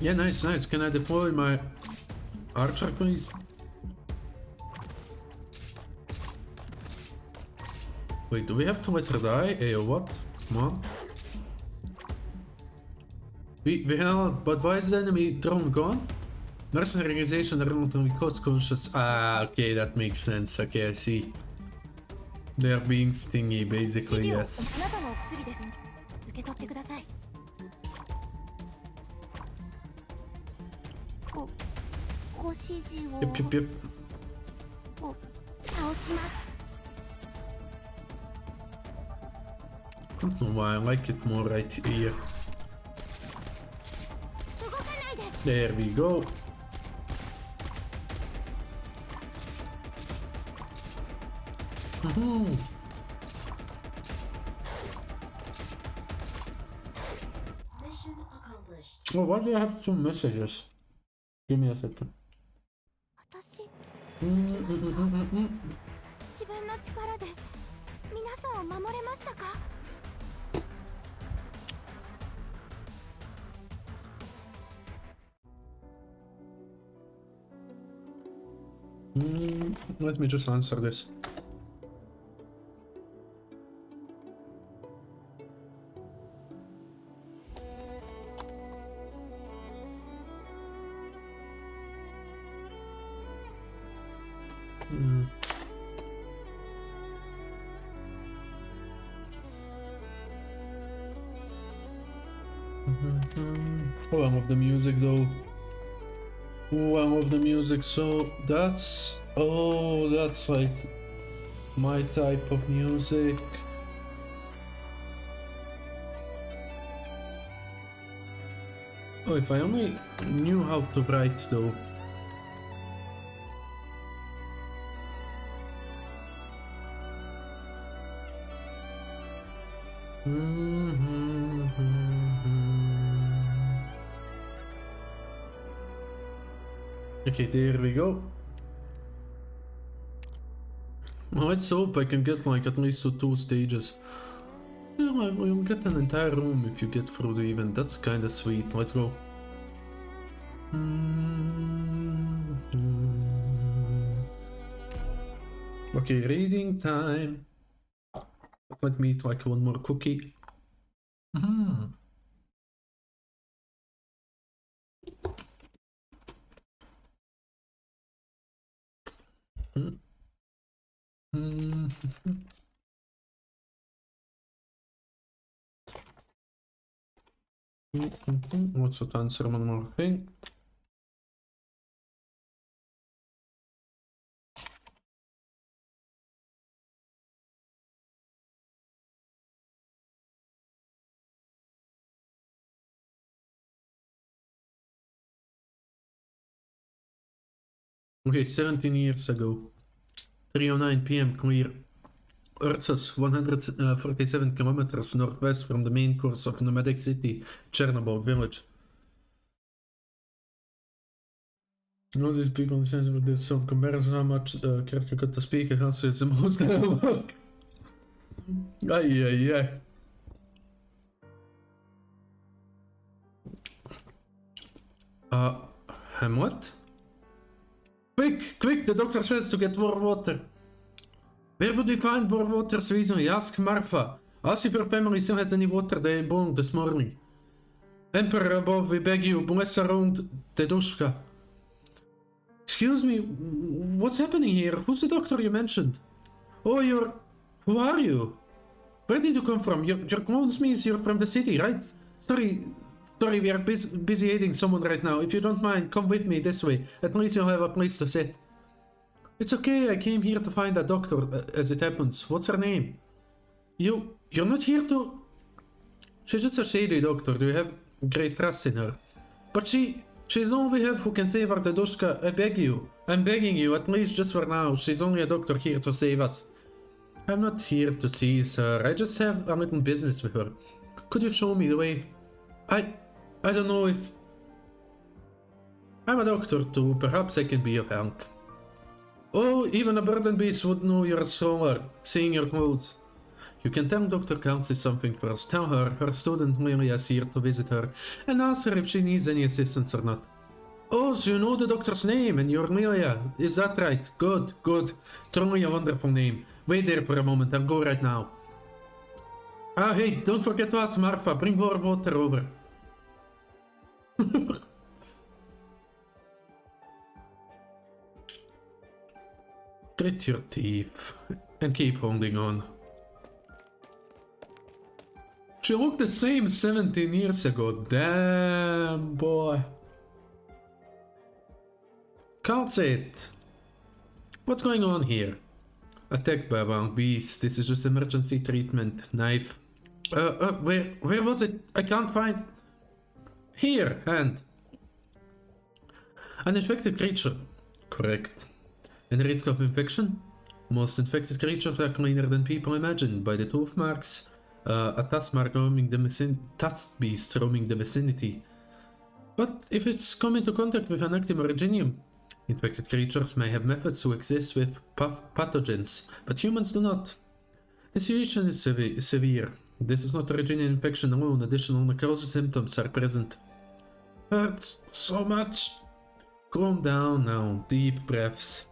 Yeah, nice. Can I deploy my archer, please? Wait, do we have to let her die? Hey, what? Come on. We held, but why is the enemy drone gone? Mercenary organization are relatively cost conscious. Ah, okay, that makes sense. Okay, I see. They're being stingy, basically, yes. 受け取ってください。ご指示を Yep, yep, yep. 倒します。 I don't know why I like it more right here. 動かないで。 There we go. Oh, why do I have two messages? Give me a second. 私自分の力で皆さんを守れましたか？ Let me just answer this. Oh, I love the music though. Oh, I love the music. So that's... Oh, that's like my type of music. Oh, if I only knew how to write though. Okay, there we go. Well, let's hope I can get like at least to 2 stages. Yeah, you'll get an entire room if you get through the event. That's kinda sweet. Let's go. Okay, reading time. Let me eat like one more cookie. Let's answer one more thing. Okay, 17 years ago. 3:09 p.m. clear. Ursus, 147 kilometers northwest from the main course of nomadic city, Chernobyl village. All these people in the sense of this some comparison how much character got to speak has is the most dialogue. Ay ay ay. Hamlet? Quick, quick, the doctor says to get more water. Where would we find more water so easily? Ask Marfa. Ask if your family still has any water they burned this morning. Emperor above, we beg you, bless around Tedushka. Excuse me, what's happening here? Who's the doctor you mentioned? Oh, you're... Who are you? Where did you come from? Your clothes means you're from the city, right? Sorry, we are busy aiding someone right now. If you don't mind, come with me this way. At least you'll have a place to sit. It's okay, I came here to find a doctor, as it happens. What's her name? You're not here to... She's just a shady doctor, do you have great trust in her? But she's the only have who can save our Dedushka. I beg you. I'm begging you, at least just for now. She's only a doctor here to save us. I'm not here to seize her. I just have a little business with her. Could you show me the way? I don't know if... I'm a doctor too. Perhaps I can be of help. Oh, even a burden beast would know you're solar, seeing your clothes. You can tell Dr. Kelsey something first. Tell her student Lilia is here to visit her, and ask her if she needs any assistance or not. Oh, so you know the doctor's name, and you're Lilia. Is that right? Good, good. Truly a wonderful name. Wait there for a moment, I'll go right now. Ah, hey, don't forget to ask Marfa. Bring more water over. Grit your teeth and keep holding on. She looked the same 17 years ago. Damn, boy. Can't say it. What's going on here? Attacked by wild beast. This is just emergency treatment. Knife. Where was it? I can't find. Here, hand. An infected creature. Correct. And risk of infection? Most infected creatures are cleaner than people imagine. By the tooth marks, a tusk mark roaming the tusk beast roaming the vicinity. But if it's come into contact with an active originium, infected creatures may have methods to exist with pathogens, but humans do not. The situation is severe. This is not originium infection alone. Additional necrosis symptoms are present. Hurts so much. Calm down now. Deep breaths.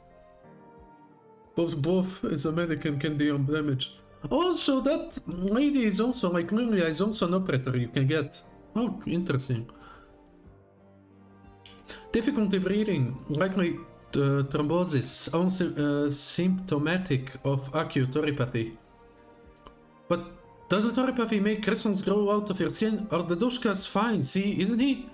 Both as a medic and can deal damage. Also, that lady is also, like, Lilia is also an operator you can get. Oh, interesting. Difficulty breathing, likely thrombosis, also symptomatic of acute oropathy. But doesn't oropathy make crystals grow out of your skin? Or the Dushka's fine, see, isn't he?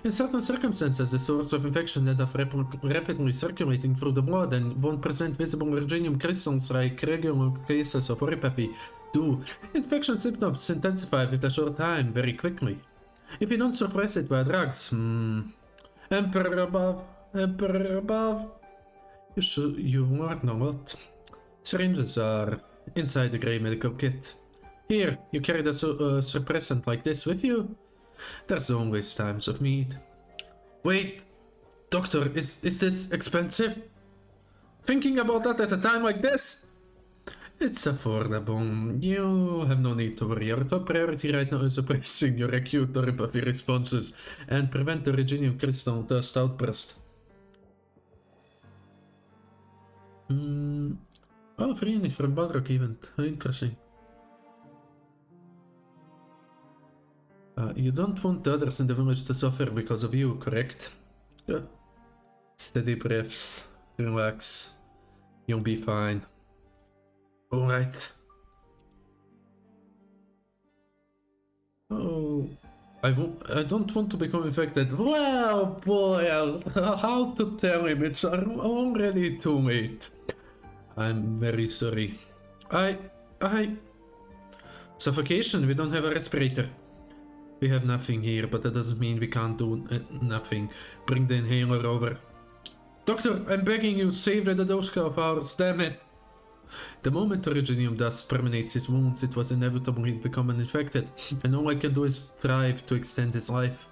In certain circumstances, the source of infection that are rapidly circulating through the blood and won't present visible originium crystals like regular cases of oropathy do. Infection symptoms intensify with a short time very quickly. If you don't suppress it by drugs, Emperor above, Emperor above. You've learned a lot. Syringes are inside the grey medical kit. Here, you carry the suppressant like this with you? There's always times of need. Wait, doctor, is this expensive? Thinking about that at a time like this? It's affordable. You have no need to worry. Your top priority right now is suppressing your acute oropathy responses and prevent the originium crystal dust outburst. Oh, vrienden for a Balrog event. Interesting. You don't want the others in the village to suffer because of you, correct? Steady breaths. Relax. You'll be fine. Alright. Oh, I don't want to become infected. Well, boy, how to tell him? It's already too late. I'm very sorry. Suffocation, we don't have a respirator. We have nothing here, but that doesn't mean we can't do nothing. Bring the inhaler over. Doctor, I'm begging you, save the Dodoshka of ours, damn it. The moment originium dust permeates his wounds, it was inevitable he'd become infected, and all I can do is strive to extend his life.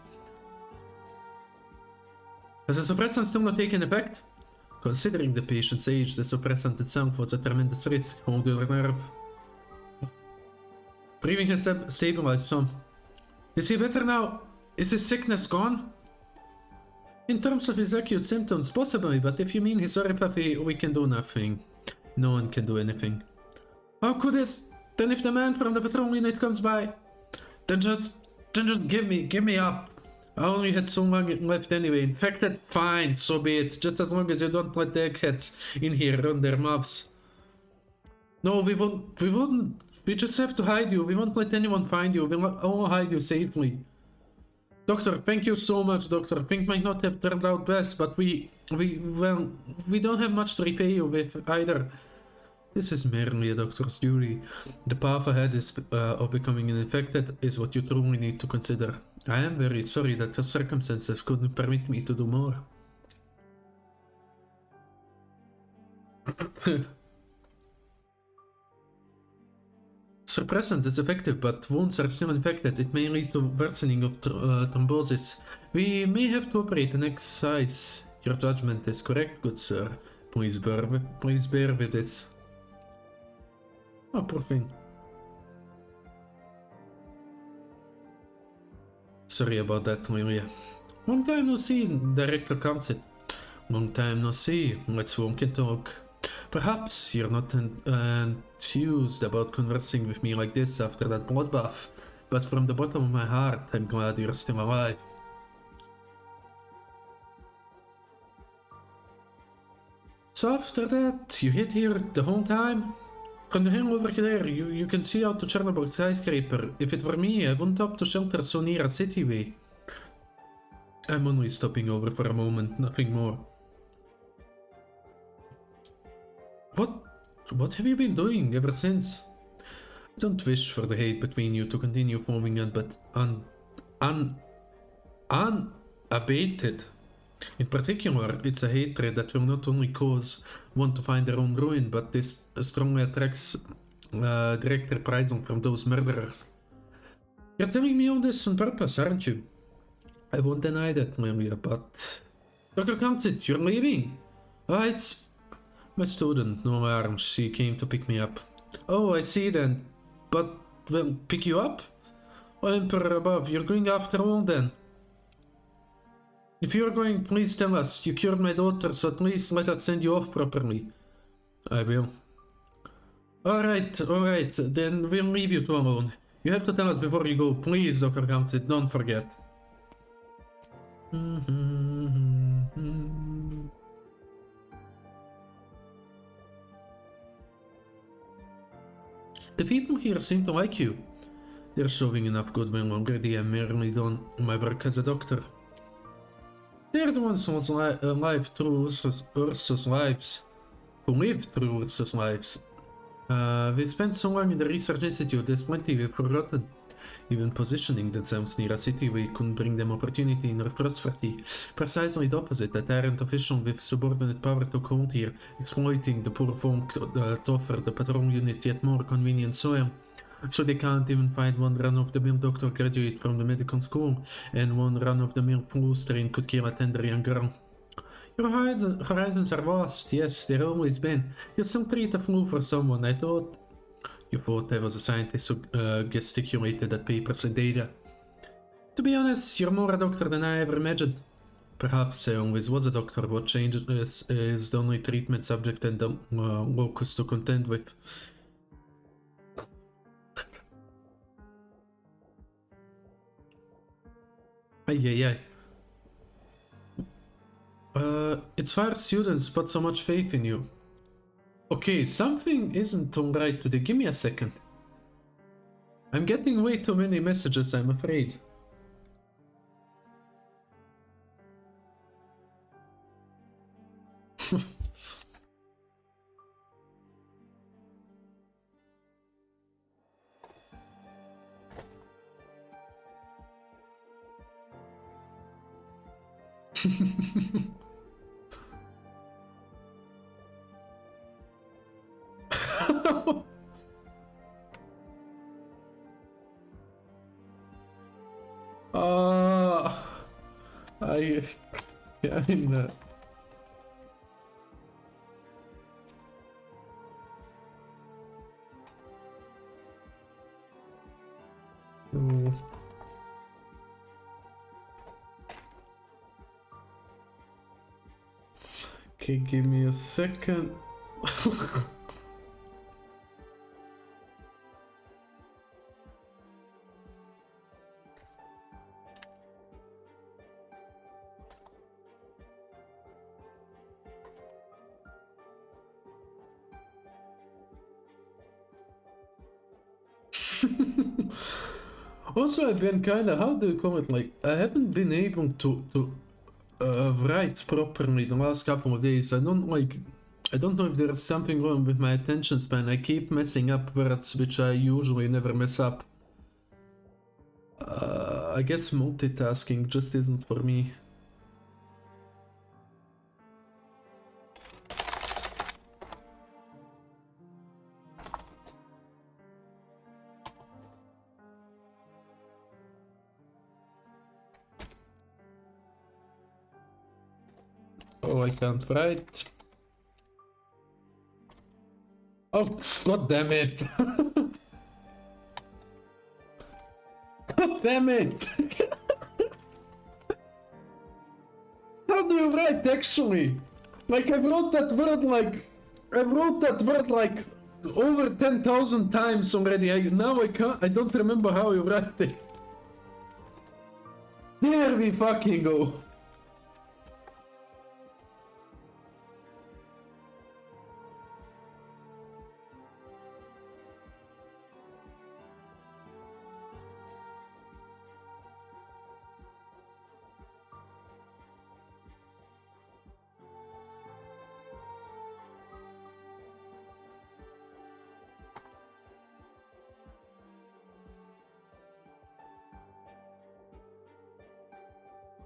Has the suppressant still not taken effect? Considering the patient's age, the suppressant itself was a tremendous risk. Hold your nerve. Breathing has stabilized some. Is he better now? Is his sickness gone? In terms of his acute symptoms, possibly, but if you mean his oropathy, we can do nothing. No one can do anything. How could this? Then if the man from the patrol unit comes by, then just give me up. I only had so long left anyway. Infected, fine, so be it. Just as long as you don't let the eggheads in here run their mouths. No, we wouldn't. We just have to hide you. We won't let anyone find you. We'll all hide you safely. Doctor, thank you so much, Doctor. Things might not have turned out best, but we don't have much to repay you with either. This is merely a doctor's duty. The path ahead of becoming infected is what you truly need to consider. I am very sorry that the circumstances couldn't permit me to do more. Suppressant is effective, but wounds are still infected. It may lead to worsening of thrombosis. We may have to operate and exercise. Your judgment is correct, good sir. Please bear with this. Oh, poor thing. Sorry about that, Lilia. Long time no see, Director Council. Long time no see. Let's walk and talk. Perhaps you're not enthused about conversing with me like this after that bloodbath, but from the bottom of my heart, I'm glad you're still alive. So after that, you hid here the whole time? From the hill over there, you can see out to Chernobyl skyscraper. If it were me, I wouldn't up to shelter so near a city way. I'm only stopping over for a moment, nothing more. What have you been doing ever since? I don't wish for the hate between you to continue forming unabated. In particular, it's a hatred that will not only cause one to find their own ruin, but this strongly attracts direct reprisal from those murderers. You're telling me all this on purpose, aren't you? I won't deny that, Maria, but... Dr. Kansit, you're leaving? Ah, it's... My student, no arms, she came to pick me up. Oh, I see then. But, well, pick you up? Oh, Emperor above, you're going after all then? If you're going, please tell us. You cured my daughter, so at least let us send you off properly. I will. Alright, then we'll leave you two alone. You have to tell us before you go, please, Dr. Kansit, don't forget. The people here seem to like you. They're showing enough goodwill already. I'm merely done my work as a doctor. They're the ones who live through Ursus lives. Who live through Ursus lives. We spent so long in the research institute, there's plenty we've forgotten. Even positioning themselves near a city where couldn't bring them opportunity nor prosperity. Precisely the opposite, a tyrant official with subordinate power took hold here, exploiting the poor folk to offer the patrol unit yet more convenient soil. So they can't even find one run-of-the-mill doctor graduate from the medical school, and one run-of-the-mill flu strain could kill a tender young girl. Your horizons are vast, yes, they've always been. You still treat a flu for someone, I thought... You thought I was a scientist who gesticulated at papers and data. To be honest, you're more a doctor than I ever imagined. Perhaps I always was a doctor. What changes is the only treatment subject and the locus to contend with. Ay. It's fire students put so much faith in you. Okay, something isn't alright today. Give me a second. I'm getting way too many messages, I'm afraid. I mean, okay, give me a second. Also, I've been kinda, how do you call it, like, I haven't been able to write properly the last couple of days. I don't know if there's something wrong with my attention span. I keep messing up words which I usually never mess up. I guess multitasking just isn't for me. Oh, I can't write. Oh, god damn it! God damn it! How do you write actually? Like, I wrote that word like over 10,000 times already. Now I can't, I don't remember how you write it. There we fucking go.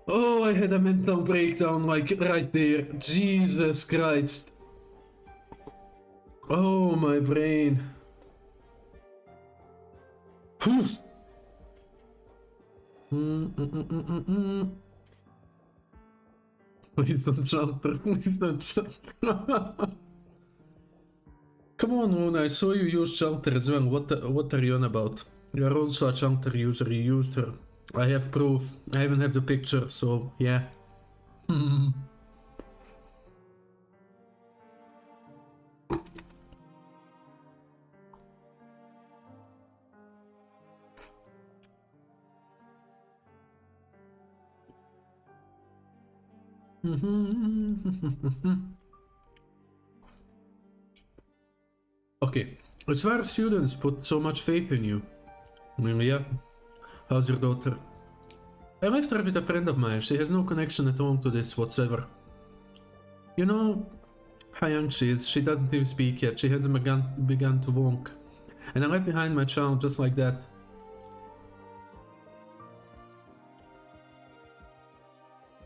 Oh, I had a mental breakdown like right there. Jesus Christ. Oh, my brain. Phew. Please don't shelter. Please don't shelter. Come on, Luna, I saw you use shelter as well. What are you on about? You are also a shelter user. You used her. I have proof. I even have the picture, so yeah. Okay, as far as students put so much faith in you. Yeah. How's your daughter? I left her with a friend of mine. She has no connection at all to this whatsoever. You know how young she is. She doesn't even speak yet. She hasn't begun to walk. And I left behind my child just like that.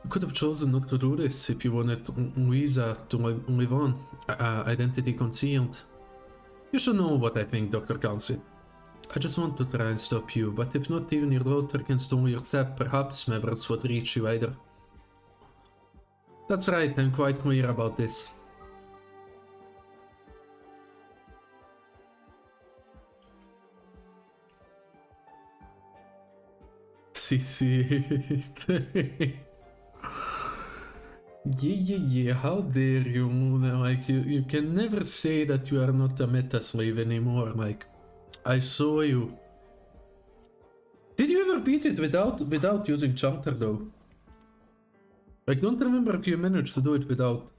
You could have chosen not to do this if you wanted Louisa to live on, identity concealed. You should know what I think, Dr. Kelsey. I just want to try and stop you, but if not even your daughter can stall your step, perhaps Mavericks would reach you either. That's right, I'm quite clear about this. Yeah, how dare you, Luna, like, you can never say that you are not a meta slave anymore, like, I saw you. Did you ever beat it without using Charter, though? I don't remember if you managed to do it without.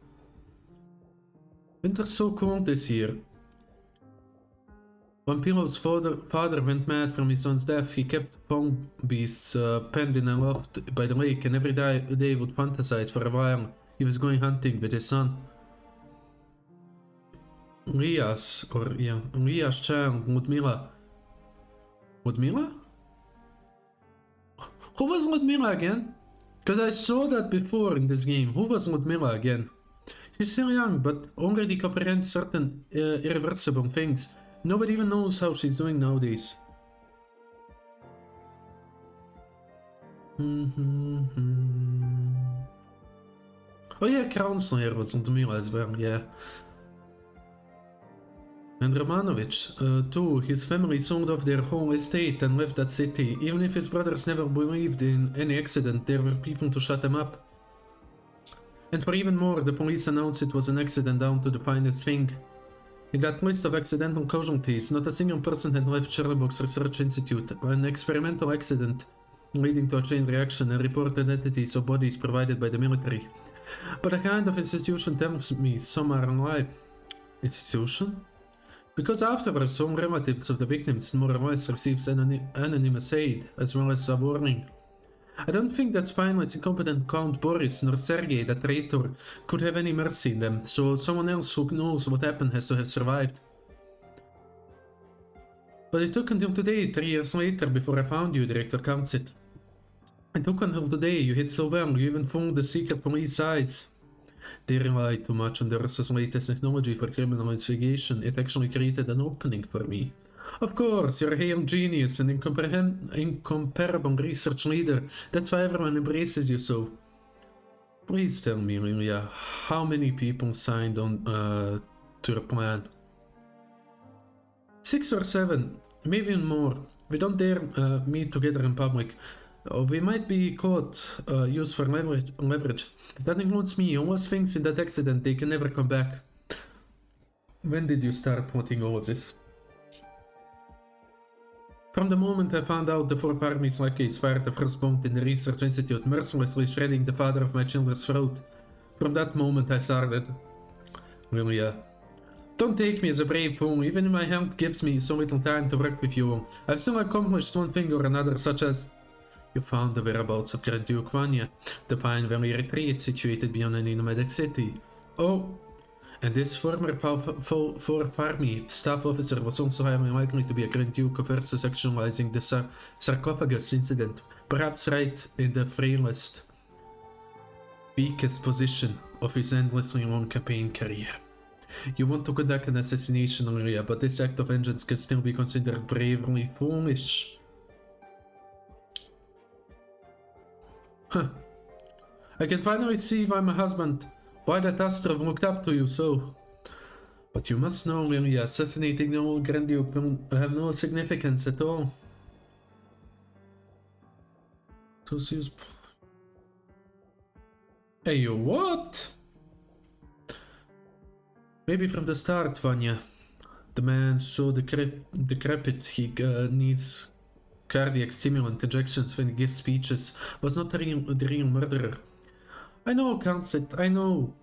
Winter's so cold this year. When Pilo's father went mad from his son's death, he kept phone beasts penned in a loft by the lake, and every day would fantasize for a while he was going hunting with his son. Ria's child, Ludmila. Ludmila? Who was Ludmila again? Because I saw that before in this game. Who was Ludmila again? She's still young, but already comprehends certain irreversible things. Nobody even knows how she's doing nowadays. Oh yeah, Crown Slayer was Ludmila as well, yeah. And Romanovich, too, his family sold off their whole estate and left that city. Even if his brothers never believed in any accident, there were people to shut them up. And for even more, the police announced it was an accident down to the finest thing. In that list of accidental casualties, not a single person had left Sherlock's Research Institute. An experimental accident leading to a chain reaction and reported entities of bodies provided by the military. But a kind of institution tells me some are alive. Institution? Because afterwards, some relatives of the victims more or less receives anonymous aid, as well as a warning. I don't think that spineless, incompetent Count Boris nor Sergei, the traitor, could have any mercy in them, so someone else who knows what happened has to have survived. But it took until today, 3 years later, before I found you, Director Councit. It took until today, you hid so well, you even fooled the secret police eyes. They relied too much on the Russia's latest technology for criminal investigation. It actually created an opening for me. Of course, you're a hail genius and incomparable research leader. That's why everyone embraces you so. Please tell me, Lilia, how many people signed on to your plan? 6 or 7, maybe even more. We don't dare meet together in public. We might be caught, used for leverage. That includes me. All those things in that accident, they can never come back. When did you start plotting all of this? From the moment I found out the 4th Army's lackeys fired the first bomb in the Research Institute, mercilessly shredding the father of my children's throat. From that moment I started. Lilia, don't take me as a brave fool, even if my health gives me so little time to work with you. I've still accomplished one thing or another, such as... You found the whereabouts of Grand Duke Vanya, the Pine Valley retreat situated beyond any nomadic city. Oh, and this former 4th Army staff officer was also highly likely to be a Grand Duke of sectionalizing the sarcophagus incident, perhaps right in the frailest weakest position of his endlessly long campaign career. You want to conduct an assassination, Lilia, but this act of vengeance can still be considered bravely foolish. Huh. I can finally see why my husband, why that Astrov looked up to you so. But you must know, Lilia, assassinating the old Grand Duke will have no significance at all. Hey, you what? Maybe from the start, Vanya. The man so decrepit he needs cardiac stimulant injections when he gives speeches was not the real murderer. I know, Council, I know.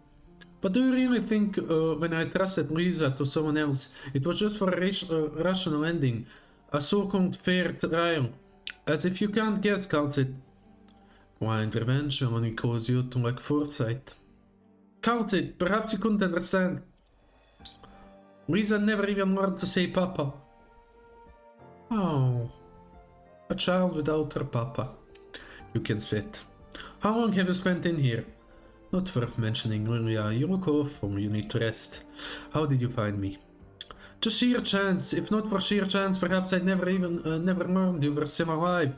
But do you really think when I trusted Lisa to someone else, it was just for a rational ending? A so-called fair trial? As if you can't guess, Council. Why intervention only caused you to lack foresight? Council, perhaps you couldn't understand. Lisa never even learned to say Papa. Oh. A child without her Papa. You can sit. How long have you spent in here? Not worth mentioning, Lilia. You look awful. You need to rest. How did you find me? Just sheer chance. If not for sheer chance, perhaps I'd never learned you were still alive.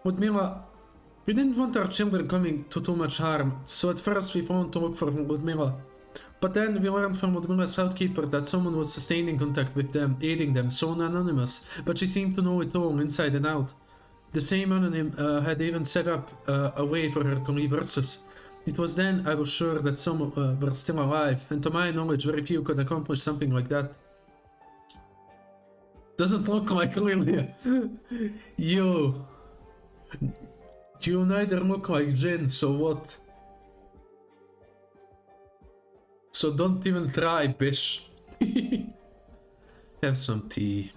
Ludmila, we didn't want our children coming to too much harm, so at first we wanted to look for Ludmila. But then we learned from Ludmila's housekeeper that someone was sustaining contact with them, aiding them, so anonymous, but she seemed to know it all, inside and out. The same anonym had even set up a way for her to leave Ursus. It was then I was sure that some were still alive, and to my knowledge very few could accomplish something like that. Doesn't look like Lilia. You neither look like Jin, so what? So don't even try, bish. Have some tea.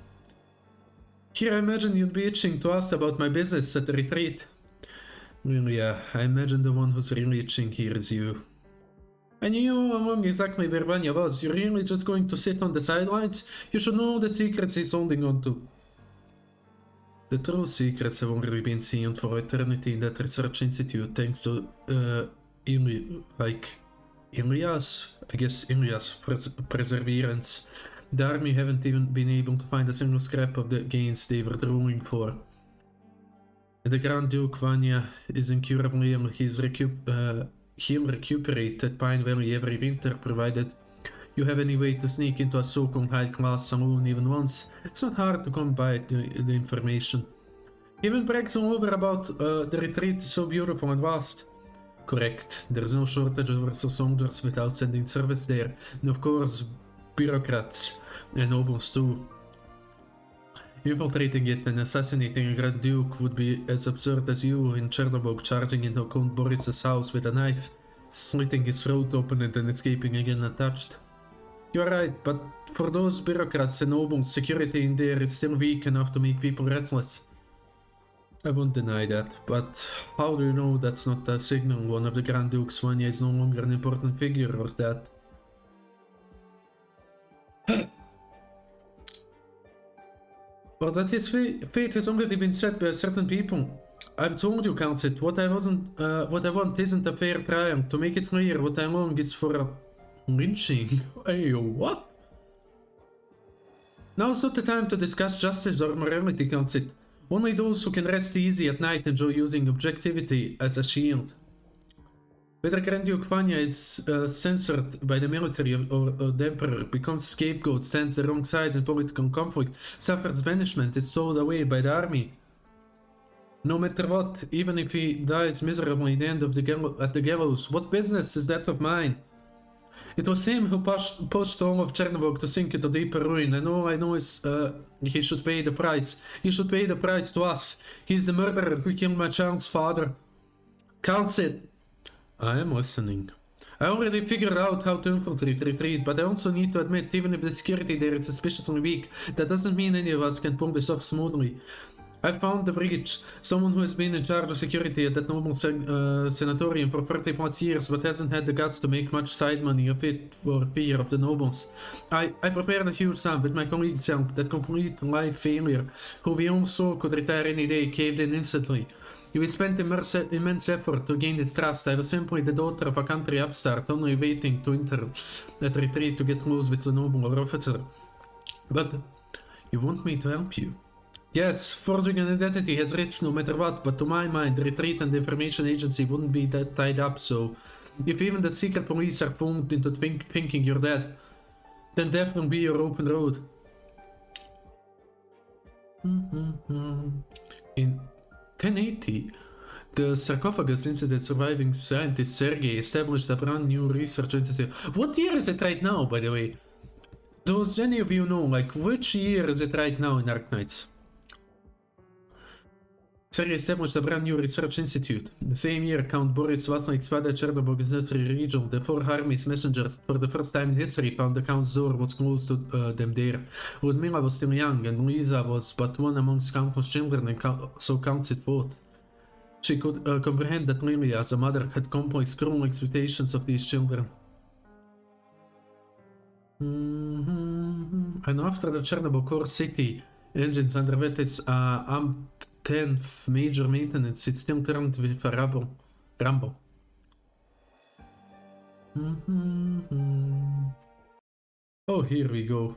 Here I imagine you'd be itching to ask about my business at the retreat. Really, I imagine the one who's really itching here is you. I knew all along exactly where Vanya was. You're really just going to sit on the sidelines? You should know the secrets he's holding on to. The true secrets have already been sealed for eternity in that research institute thanks to Ilias perseverance. The army haven't even been able to find a single scrap of the gains they were drawing for. And the Grand Duke Vanya is incurably ill. He'll recuperate at Pine Valley every winter, provided you have any way to sneak into a so-called high-class saloon even once. It's not hard to come by the information. He even brags all over about the retreat is so beautiful and vast. Correct. There's no shortage of soldiers without sending service there. And of course, bureaucrats and nobles too. Infiltrating it and assassinating a Grand Duke would be as absurd as you in Chernobyl charging into Count Boris's house with a knife, slitting his throat open and then escaping again untouched. You're right, but for those bureaucrats and nobles, security in there is still weak enough to make people restless. I won't deny that, but how do you know that's not a signal one of the Grand Dukes Vanya is no longer an important figure or that? Or that his fate has already been set by certain people. I've told you, Council, what I want isn't a fair trial. To make it clear, what I long is for a lynching. Hey, what? Now's not the time to discuss justice or morality, Council. Only those who can rest easy at night enjoy using objectivity as a shield. Whether Grand Duke Vanya is censored by the military or the Emperor, becomes a scapegoat, stands the wrong side in political conflict, suffers banishment, is stowed away by the army. No matter what, even if he dies miserably at the end of the gallows, what business is that of mine? It was him who pushed all of Chernobyl to sink into deeper ruin, and all I know is he should pay the price. He should pay the price to us. He's the murderer who killed my child's father. Council! I am listening. I already figured out how to infiltrate retreat, but I also need to admit, even if the security there is suspiciously weak, that doesn't mean any of us can pull this off smoothly. I found the breach, someone who has been in charge of security at that noble sanatorium for 30 plus years, but hasn't had the guts to make much side money of it for fear of the nobles. I prepared a huge sum with my colleagues' help. That complete life failure, who we all saw could retire any day, caved in instantly. You spent immense effort to gain its trust. I was simply the daughter of a country upstart, only waiting to enter that retreat to get close with the noble or officer. But you want me to help you? Yes, forging an identity has risks no matter what, but to my mind, the retreat and the information agency wouldn't be that tied up, so if even the secret police are fooled into thinking you're dead, then death will be your open road. In 1080, the sarcophagus incident surviving scientist Sergei established a brand new research institute. What year is it right now, by the way? Does any of you know, like, which year is it right now in Ark Knights? Sergei established a brand new research institute. The same year, Count Boris Vasna expanded Chernobyl's necessary region. The four armies' messengers, for the first time in history, found the Count's door was closed to them there. Ludmila was still young, and Luisa was but one amongst countless children, and so counts it forth. She could comprehend that Lilia, as a mother, had complex, cruel expectations of these children. And after the Chernobyl core city engines underwent its 10th major maintenance, it still turned with a rumble. Oh, here we go.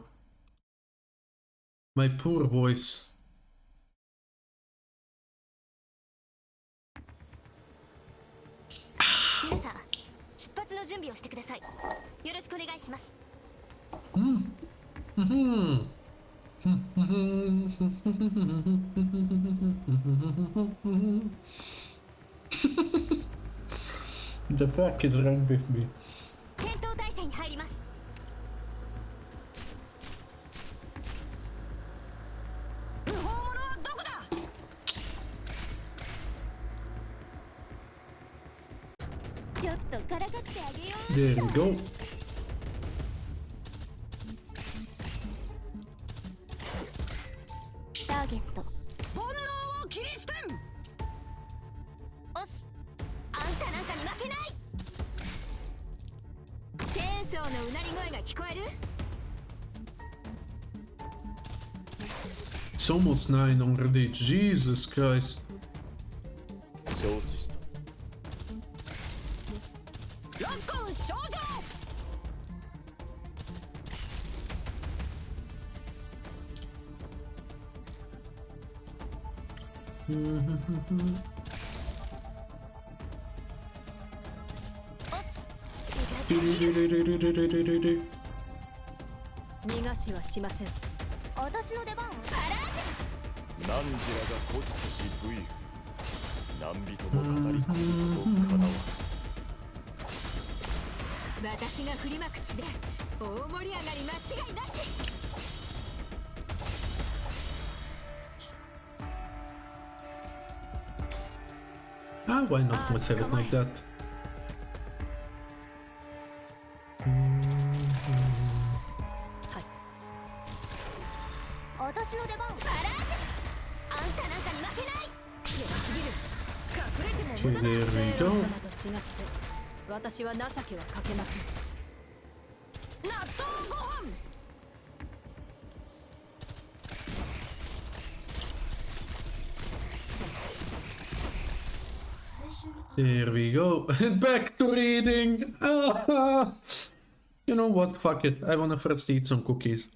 My poor voice. 皆さん、出発の準備をしてください。よろしくお願いします。The fuck is wrong with me? 戦闘態勢に入ります。不法者はどこだ。ちょっとからかってあげよう。 There we go. ターゲット。煩悩を切り捨てん。おす。あんたなんかに負けない。チェーンソーのうなり声が聞こえる。 It's almost 9 already. Jesus Christ. 承知した。ロックオン症状。 逃がしはしません。私の出番。何時らが骨子し部位何人も語り継ぐことかなわ。私が振りまく地で大盛り上がり間違いなし。 Ah, why not? Let's have it like that. 私の出番。あんたなんかに負けない。強すぎる。隠れても無駄だ。 There we go. 様と違って私は情けはかけません。納豆ご飯。 There we go. Back to reading. Ah, you know what? Fuck it. I wanna first eat some cookies.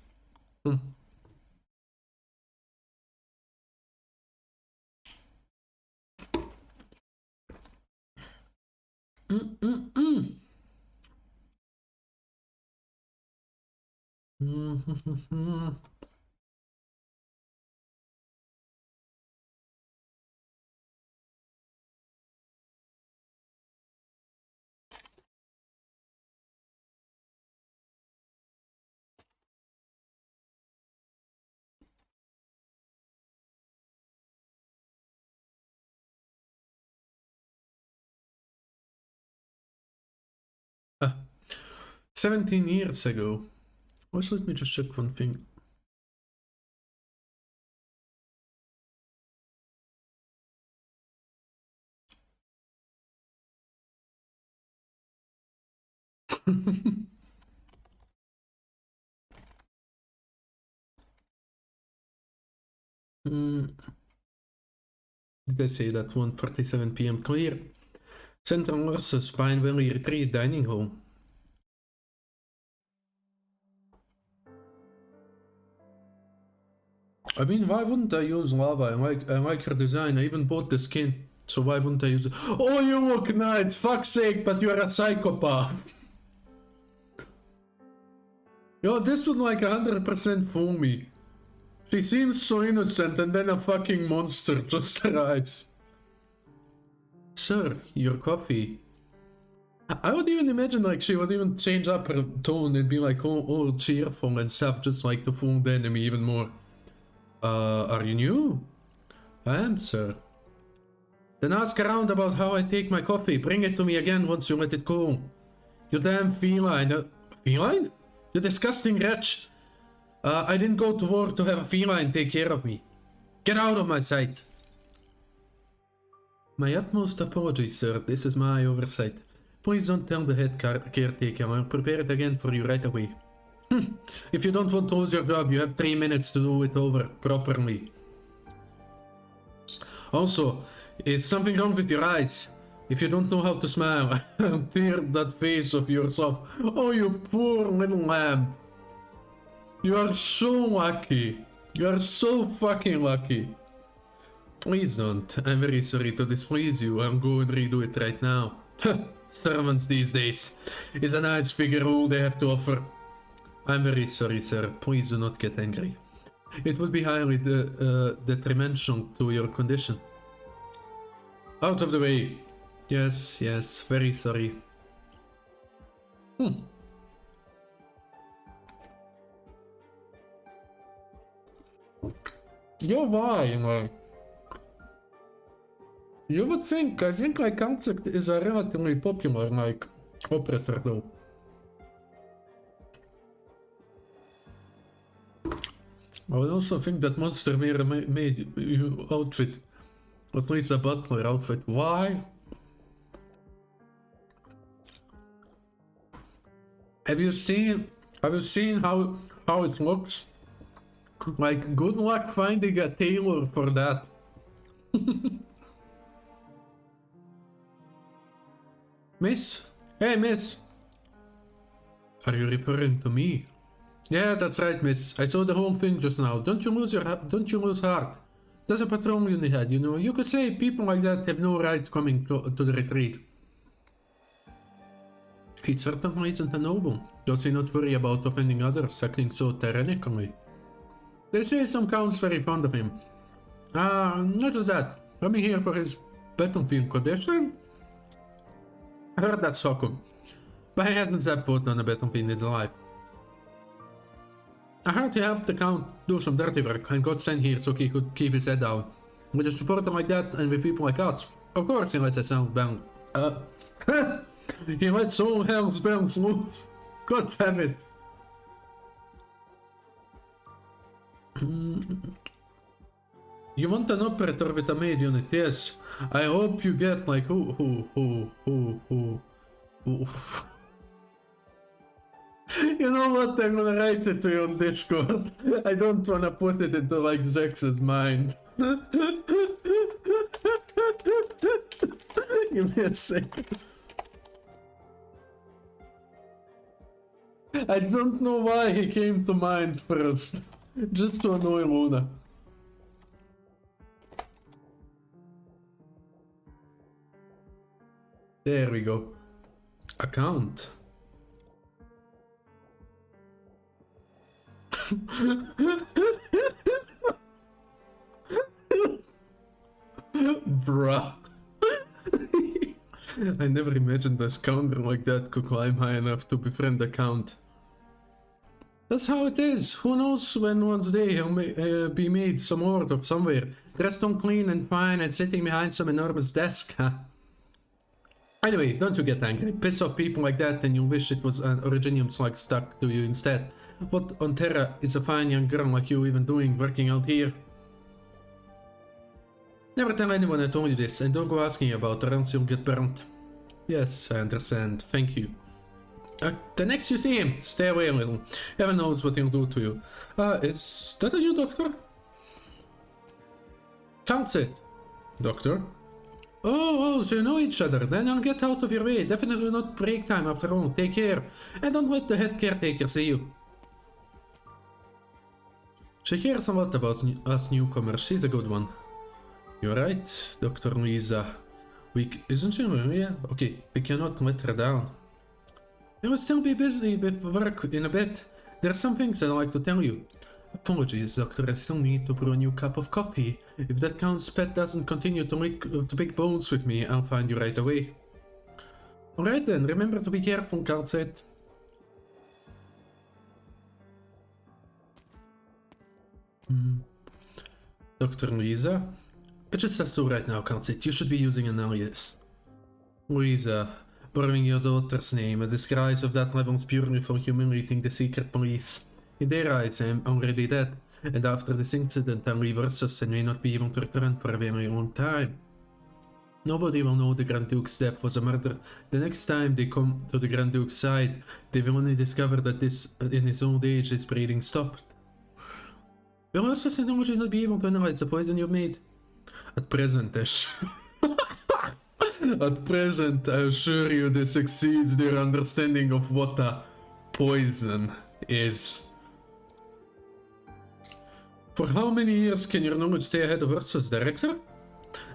Ah, 17 years ago. Also, let me just check one thing. Did I say that? 1:47 p.m. Clear. Central Nurses, Pine Valley Retreat Dining Hall. I mean, why wouldn't I use lava? I like her design. I even bought the skin. So why wouldn't I use it? Oh, you look nice! Fuck's sake, but you're a psychopath! Yo, this would like 100% fool me. She seems so innocent and then a fucking monster just arrives. Sir, your coffee. I would even imagine like she would even change up her tone and be like all cheerful and stuff just like to fool the enemy even more. Are you new? I am, sir. Then ask around about how I take my coffee. Bring it to me again once you let it cool. You damn feline. Feline? You disgusting wretch. I didn't go to work to have a feline take care of me. Get out of my sight. My utmost apologies, sir. This is my oversight. Please don't tell the head caretaker. I'll prepare it again for you right away. If you don't want to lose your job, you have 3 minutes to do it over properly. Also, is something wrong with your eyes? If you don't know how to smile, tear that face of yourself. Oh, you poor little lamb. You are so lucky. You are so fucking lucky. Please don't. I'm very sorry to displease you. I'll go and redo it right now. Servants these days is a nice figure all they have to offer. I'm very sorry, sir. Please do not get angry. It would be highly detrimental to your condition. Out of the way. Yes, yes, very sorry. Yeah, why? Like, you would think, I think like Concept is a relatively popular like operator though. I would also think that Monster made you outfit, at least a butler outfit. Why? Have you seen how it looks? Like, good luck finding a tailor for that. Miss? Hey, miss! Are you referring to me? Yeah, that's right, miss. I saw the whole thing just now. Don't you lose heart. There's a patrol in the head, you know. You could say people like that have no right coming to the retreat. He certainly isn't a noble. Does he not worry about offending others, acting so tyrannically? They say some counts very fond of him. Not just that. Coming here for his battlefield condition? I heard that's Sokkum. But he hasn't set foot on the battlefield in his life. I heard he helped the Count do some dirty work and got sent here so he could keep his head down. With a supporter like that and with people like us, of course he lets us sound bound. He lets all hell's bells loose. God damn it. You want an operator with a maid unit? Yes. I hope you get like who. You know what? I'm gonna write it to you on Discord. I don't wanna put it into like Zex's mind. Give me a second. I don't know why he came to mind first. Just to annoy Luna. There we go. Account. Bruh. I never imagined a scoundrel like that could climb high enough to befriend a count. That's how it is. Who knows when one's day he'll be made some lord of somewhere, dressed on clean and fine and sitting behind some enormous desk, huh? Anyway, don't you get angry. Piss off people like that and you wish it was an Originium slug stuck to you instead. What on Terra is a fine young girl like you even doing working out here? Never tell anyone I told you this, and don't go asking about her else you'll get burnt. Yes, I understand. Thank you. The next you see him, stay away a little. Heaven knows what he'll do to you. Is that a new doctor? Counts it. Doctor? Oh, so you know each other. Then I'll get out of your way. Definitely not break time after all. Take care. And don't let the head caretaker see you. She cares a lot about us newcomers. She's a good one. You're right, Dr. Luisa. Isn't she? Yeah. Okay, we cannot let her down. I will still be busy with work in a bit. There are some things I'd like to tell you. Apologies, Doctor. I still need to brew a new cup of coffee. If that count's pet doesn't continue to make bones with me, I'll find you right away. Alright then, remember to be careful, Calcite. Dr. Luisa? It just has to right now, Calcite. You should be using an alias. Luisa, borrowing your daughter's name, a disguise of that level is purely for humiliating the secret police. In their eyes, I am already dead, and after this incident I'll leave Ursus and may not be able to return for a very long time. Nobody will know the Grand Duke's death was a murder. The next time they come to the Grand Duke's side, they will only discover that in his old age his breathing stopped. Will Ursus and Emoji not be able to analyze the poison you've made? At present, At present, I assure you this exceeds their understanding of what a poison is. For how many years can your knowledge stay ahead of Ursus, Director?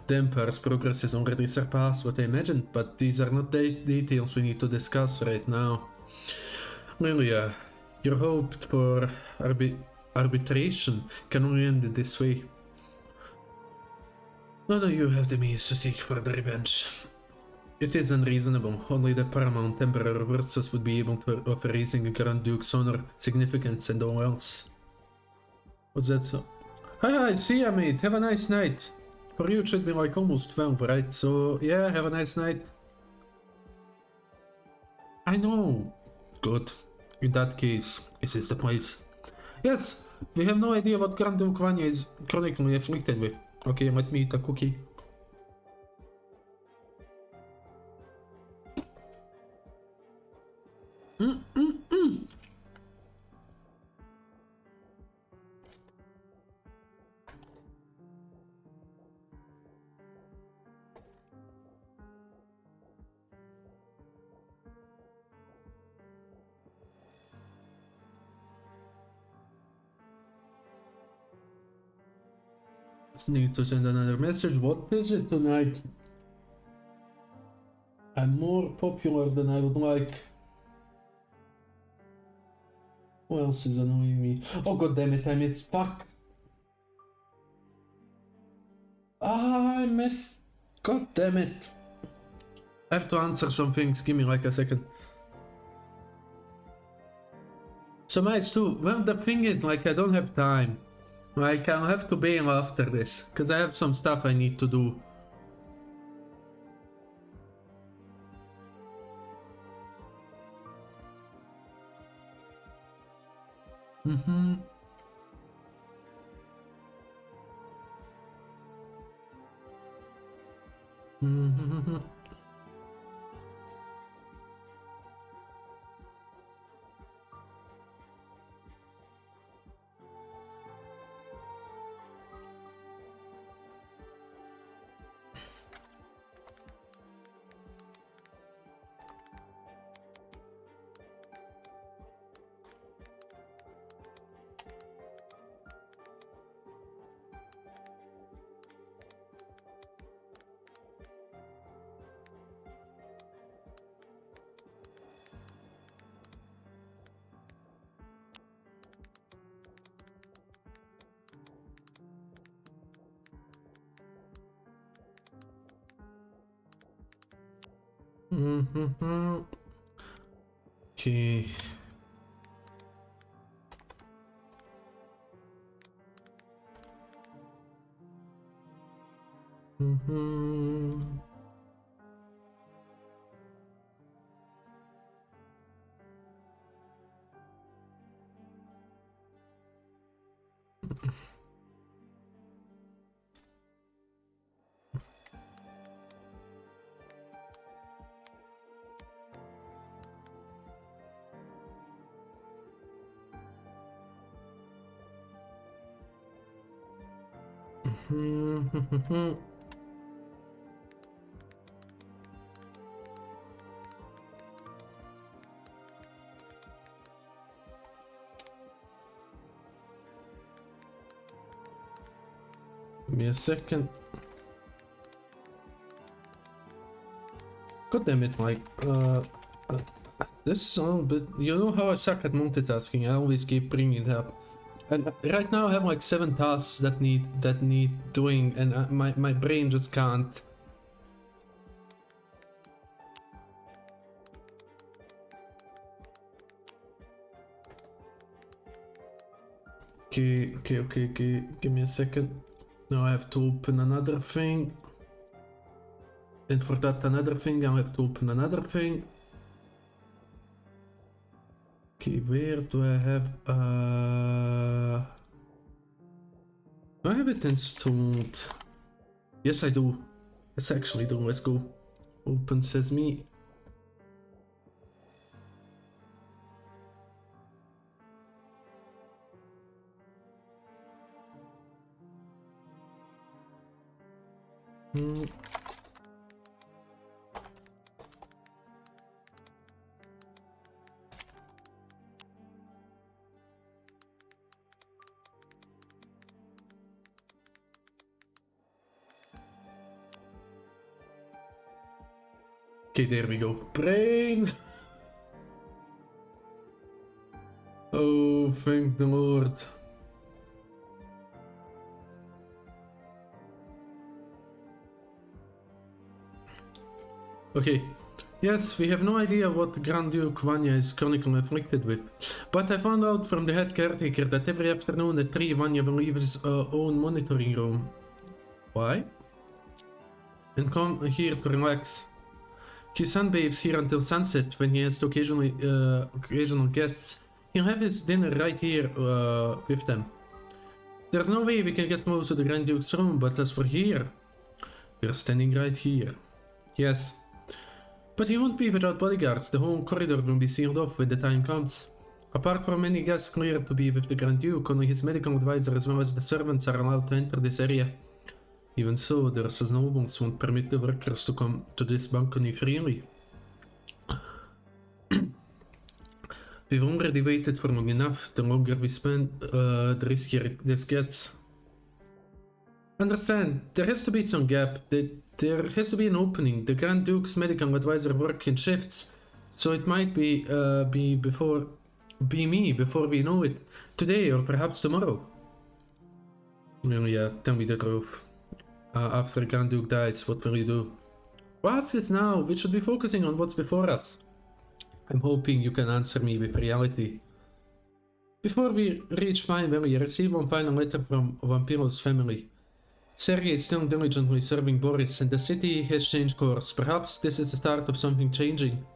The Empire's progress has already surpassed what I imagined, but these are not details we need to discuss right now. Lilia, your hope for arbitration can only end in this way. None of you have the means to seek further revenge. It is unreasonable. Only the Paramount Emperor of Ursus would be able to offer raising a Grand Duke's honor, significance, and all else. What's that so? Hi, see ya, mate. Have a nice night. For you, it should be like almost 12, right? So, yeah, have a nice night. I know. Good. In that case, this is the place. Yes, we have no idea what Grand Duke Vanya is chronically afflicted with. Okay, let me eat a cookie. Just need to send another message. What is it tonight? I'm more popular than I would like. Who else is annoying me? Oh god damn it, I missed. Fuck. I missed. God damn it. I have to answer some things. Give me like a second. So nice too. Well, the thing is, like, I don't have time. Like, I'll have to bail after this, because I have some stuff I need to do. Mm-hmm. Mm-hmm. Mm-hmm. Okay. Mm-hmm. Mm-hmm. Give me a second. God damn it, Mike. This is a little bit... You know how I suck at multitasking, I always keep bringing it up. And right now I have like 7 tasks that need doing, and my brain just can't. Okay. Give me a second. Now I have to open another thing. And for that another thing, I'll have to open another thing. Okay, where do I have... Do I have it installed? Yes, I do. Yes, I actually do. Let's go. Open Sesame. Okay, there we go. Brain! Oh, thank the Lord. Okay. Yes, we have no idea what Grand Duke Vanya is chronically afflicted with, but I found out from the head caretaker that every afternoon at 3 Vanya will leave his own monitoring room. Why? And come here to relax. He sunbathes here until sunset when he has occasional guests. He'll have his dinner right here with them. There's no way we can get most of the Grand Duke's room, but as for here, we're standing right here. Yes. But he won't be without bodyguards. The whole corridor will be sealed off when the time comes. Apart from many guests cleared to be with the Grand Duke, only his medical advisor as well as the servants are allowed to enter this area. Even so, the nobles won't permit the workers to come to this balcony freely. We've already waited for long enough. The longer we spend, the riskier this gets. Understand, there has to be some gap. There has to be an opening. The Grand Duke's medical advisor works in shifts, so it might be me before we know it. Today or perhaps tomorrow. Well, yeah, tell me the truth. After Grand Duke dies, what will you do? What's this now? We should be focusing on what's before us. I'm hoping you can answer me with reality. Before we reach Pine Valley, I received one final letter from Vampiro's family. Sergei is still diligently serving Boris, and the city has changed course. Perhaps this is the start of something changing.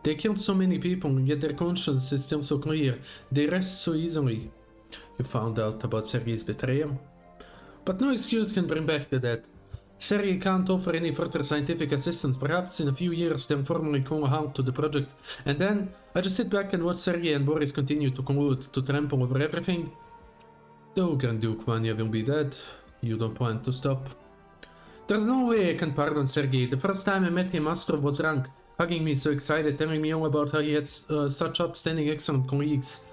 They killed so many people, and yet their conscience is still so clear. They rest so easily. You found out about Sergei's betrayal? But no excuse can bring back the dead. Sergei can't offer any further scientific assistance. Perhaps in a few years they'll formally call a halt to the project. And then, I just sit back and watch Sergei and Boris continue to collude, to trample over everything. Though Grand Duke Vanya will be dead, you don't plan to stop. There's no way I can pardon Sergei. The first time I met him, Astrov was drunk, hugging me so excited, telling me all about how he had such upstanding, excellent colleagues.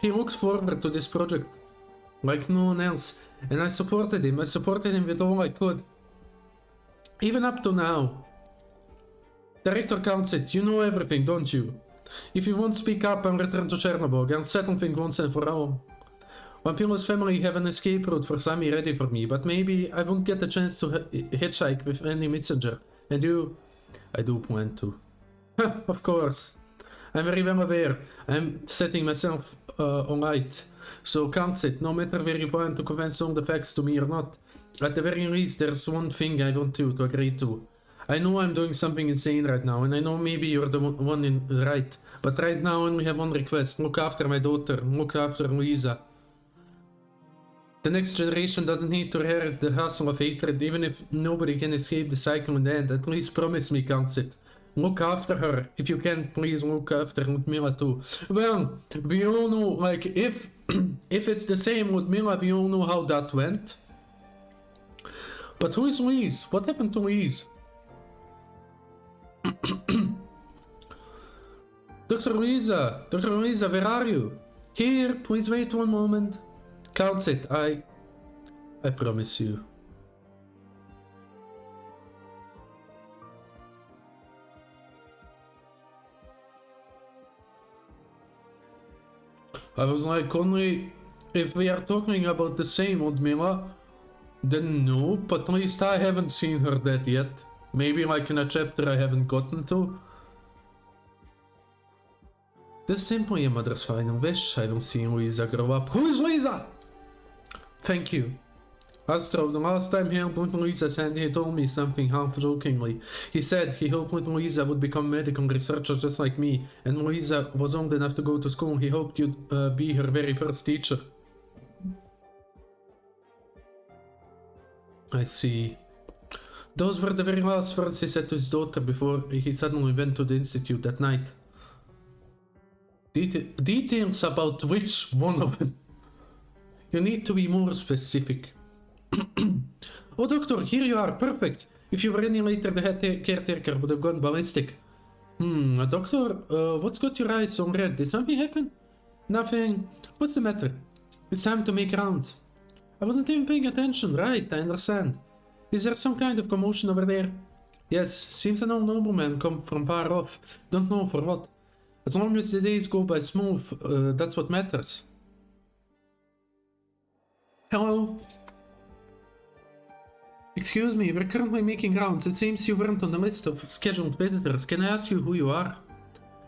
He looks forward to this project like no one else. And I supported him with all I could. Even up to now. Director counts it, you know everything, don't you? If you won't speak up and return to Chernobyl, I'll settle things once and for all. Vampiro's family have an escape route for Sami ready for me, but maybe I won't get a chance to hitchhike with any messenger. And you? I do plan to. Of course. I'm very well aware. I'm setting myself alright. So counts it, no matter where you plan to convince all the facts to me or not. At the very least, there's one thing I want you to agree to. I know I'm doing something insane right now, and I know maybe you're the one in right. But right now I only have one request. Look after my daughter. Look after Luisa. The next generation doesn't need to inherit the hassle of hatred, even if nobody can escape the cycle in the end. At least promise me, counts it. Look after her. If you can, please look after Ludmila too. Well, we all know, like, if it's the same Ludmila, we all know how that went. But who is Louise? What happened to Louise? Dr. Luisa, where are you? Here, please wait one moment. Counts it, I promise you. I was like, only if we are talking about the same old Mila, then no, but at least I haven't seen her dead yet. Maybe like in a chapter I haven't gotten to. This is simply a mother's final wish. I don't see Louisa grow up. Who is Louisa? Thank you. Astro, the last time he helped little Louisa said he told me something half-jokingly. He said he hoped little Louisa would become a medical researcher just like me, and Louisa was old enough to go to school. He hoped you'd be her very first teacher. I see. Those were the very last words he said to his daughter before he suddenly went to the institute that night. Details about which one of them? You need to be more specific. Oh, doctor, here you are, perfect. If you were any later, the head caretaker would have gone ballistic. Doctor, what's got your eyes so red? Did something happen? Nothing. What's the matter? It's time to make rounds. I wasn't even paying attention, right, I understand. Is there some kind of commotion over there? Yes, seems an old nobleman come from far off. Don't know for what. As long as the days go by smooth, that's what matters. Hello? Excuse me, we're currently making rounds. It seems you weren't on the list of scheduled visitors. Can I ask you who you are?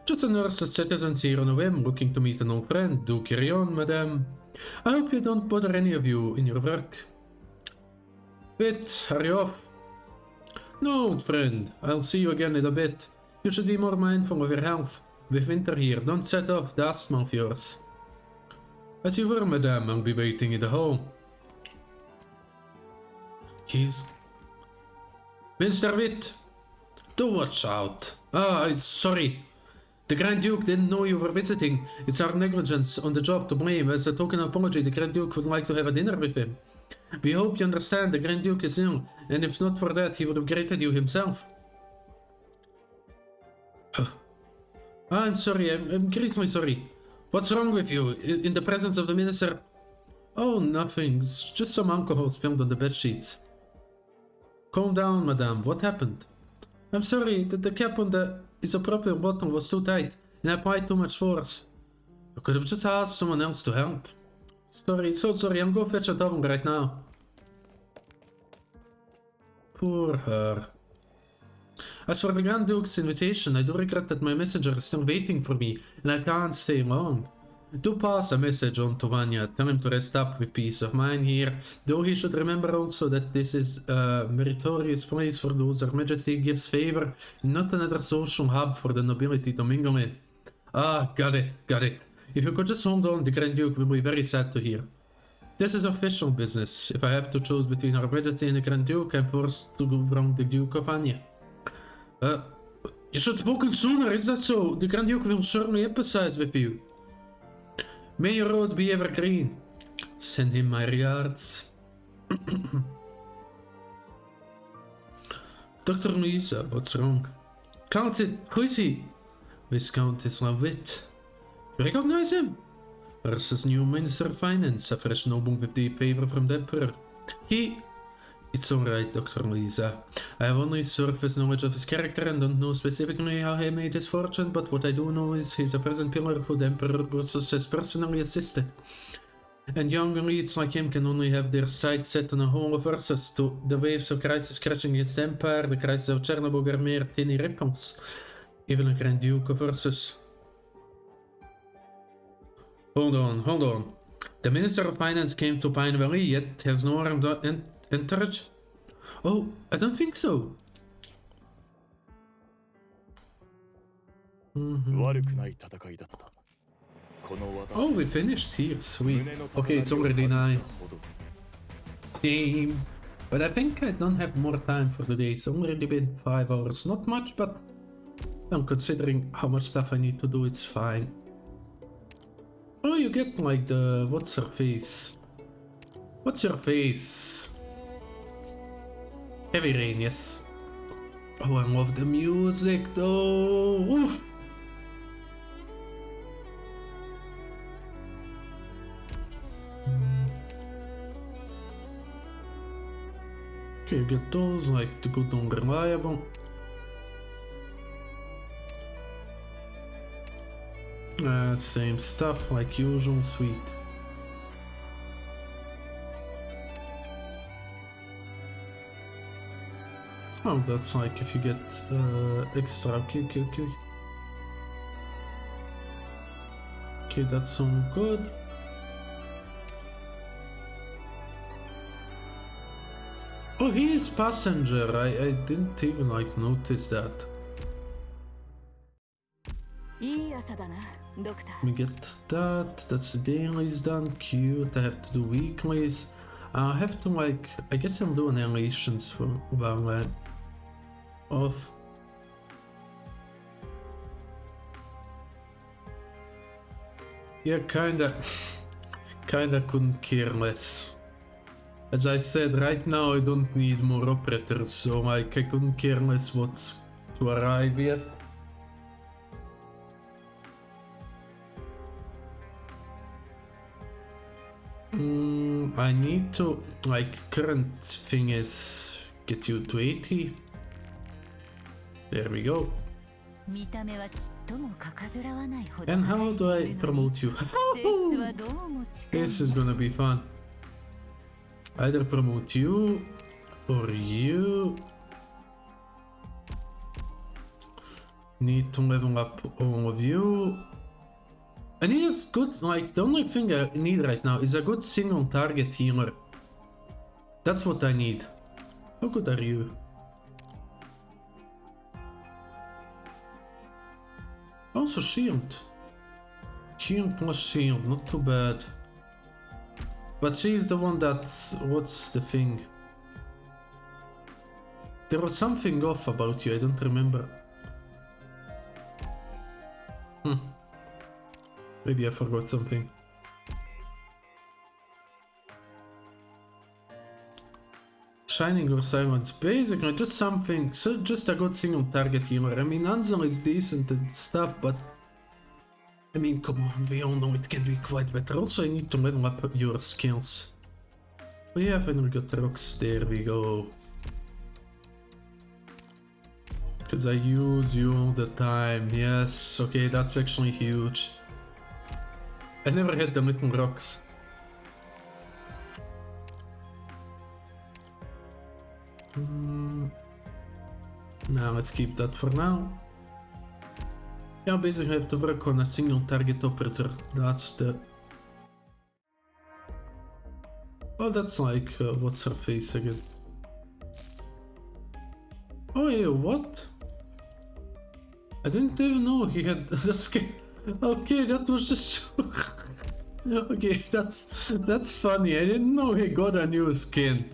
Just a nurse, a citizen here on a whim, looking to meet an old friend. Do carry on, madame. I hope you don't bother any of you in your work. Wait, are you off? No, old friend. I'll see you again in a bit. You should be more mindful of your health. With winter here, don't set off the asthma of yours. As you were, madame, I'll be waiting in the hall. Keys. Mr. Witt! Do watch out. Sorry. The Grand Duke didn't know you were visiting. It's our negligence on the job to blame. As a token of apology, the Grand Duke would like to have a dinner with him. We hope you understand the Grand Duke is ill, and if not for that, he would have greeted you himself. I'm sorry, I'm greatly sorry. What's wrong with you? In the presence of the minister? Oh, nothing. It's just some alcohol spilled on the bed sheets. Calm down, madame. What happened? I'm sorry, the cap on the isopropyl bottle was too tight, and I applied too much force. You could have just asked someone else to help. Sorry, so sorry. I'll go fetch a towel right now. Poor her. As for the Grand Duke's invitation, I do regret that my messenger is still waiting for me, and I can't stay long. Do pass a message on to Vanya. Tell him to rest up with peace of mind here, though he should remember also that this is a meritorious place for those Her Majesty gives favor, not another social hub for the nobility to mingle in. Ah, got it. If you could just hold on, the Grand Duke will be very sad to hear. This is official business. If I have to choose between Her Majesty and the Grand Duke, I'm forced to go around the Duke of Vanya. You should have spoken sooner, is that so? The Grand Duke will surely empathize with you. May your road be evergreen. Send him my regards. Dr. Louisa, what's wrong? Count, who is he? Viscount Witt. You recognize him? Versus new Minister of Finance, a fresh noble with the favor from the Emperor. It's alright, Dr. Louisa. I have only surface knowledge of his character and don't know specifically how he made his fortune, but what I do know is he's a present pillar who the Emperor Augustus has personally assisted. And young elites like him can only have their sights set on a whole of Ursus. To the waves of crisis crashing against the Empire, the crisis of Chernobyl are mere tiny ripples. Even a Grand Duke of Ursus. Hold on. The Minister of Finance came to Pine Valley, yet has no armed entourage? Oh, I don't think so. Oh, we finished here. Sweet. Okay, it's already 9. Damn. But I think I don't have more time for today. It's already been 5 hours. Not much, but I'm considering how much stuff I need to do. It's fine. Oh, you get like the... What's her face? What's your face? Heavy Rain, yes. Oh, I love the music though. Oof. Okay, you get those, like the good and reliable. Same stuff like usual, sweet. Oh, that's like if you get extra. Okay. Okay, that's all good. Oh, he is passenger. I didn't even like notice that. いい朝だな、ドクタ Let me get that. That's the dailies done. Cute. I have to do weeklies. I have to like. I guess I'll do annihilations for while off. Yeah, kinda couldn't care less. As I said, right now I don't need more operators, so like I couldn't care less what's to arrive yet. I need to, like, current thing is get you to 80. There we go. 見た目はちっともかかずらわないほど And how do I promote you? 性質はどうも近い This is gonna be fun. Either promote you or you. Need to level up all of you. I need a good, like, the only thing I need right now is a good single target healer. That's what I need. How good are you? Also shield. Shield plus shield, not too bad. But she's the one that... what's the thing? There was something off about you, I don't remember. Maybe I forgot something. Shining or silence, basically just something, so just a good single target healer. I mean, Ansel is decent and stuff, but I mean, come on, we all know it can be quite better. Also, I need to level up your skills. Oh yeah, finally got rocks, there we go. Because I use you all the time, yes, okay, that's actually huge. I never had the little rocks. Now let's keep that for now. Yeah, basically I have to work on a single target operator. That's the... Oh, that's like, what's her face again? Oh yeah, what? I didn't even know he had the skin. Okay, that was just... Okay, that's funny. I didn't know he got a new skin.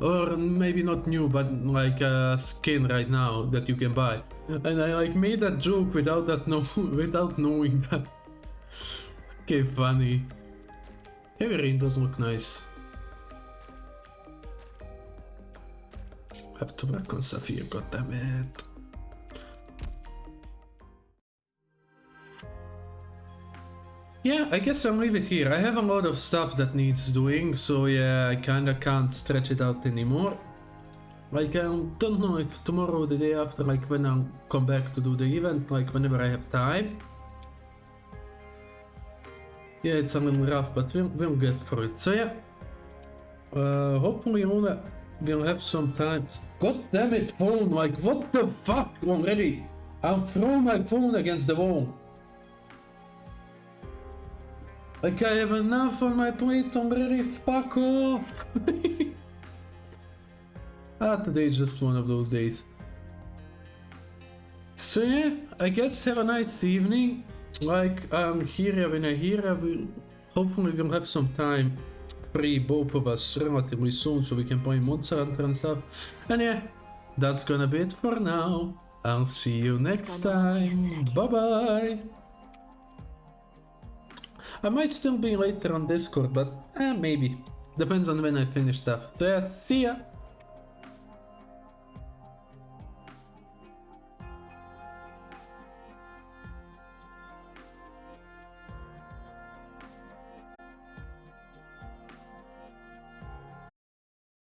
Or maybe not new, but like a skin right now that you can buy. And I like made that joke without that without knowing that. Okay, funny. Heavy Rain does look nice. Have to work on Saphir, goddammit. Yeah, I guess I'll leave it here. I have a lot of stuff that needs doing, so yeah, I kinda can't stretch it out anymore. Like, I don't know if tomorrow or the day after, like when I'll come back to do the event, like whenever I have time. Yeah, it's a little rough, but we'll get through it. So yeah, hopefully we'll have some time. God damn it, phone, like what the fuck already? I'll throw my phone against the wall. Like I have enough on my plate already, fuck off! Today's just one of those days. So yeah, I guess have a nice evening. Like, here, when I hear, hopefully we'll have some time free, both of us, relatively soon, so we can play Monster Hunter and stuff. And yeah, that's gonna be it for now. I'll see you next time. Bye bye! I might still be later on Discord, but maybe. Depends on when I finish stuff. So yeah, see ya!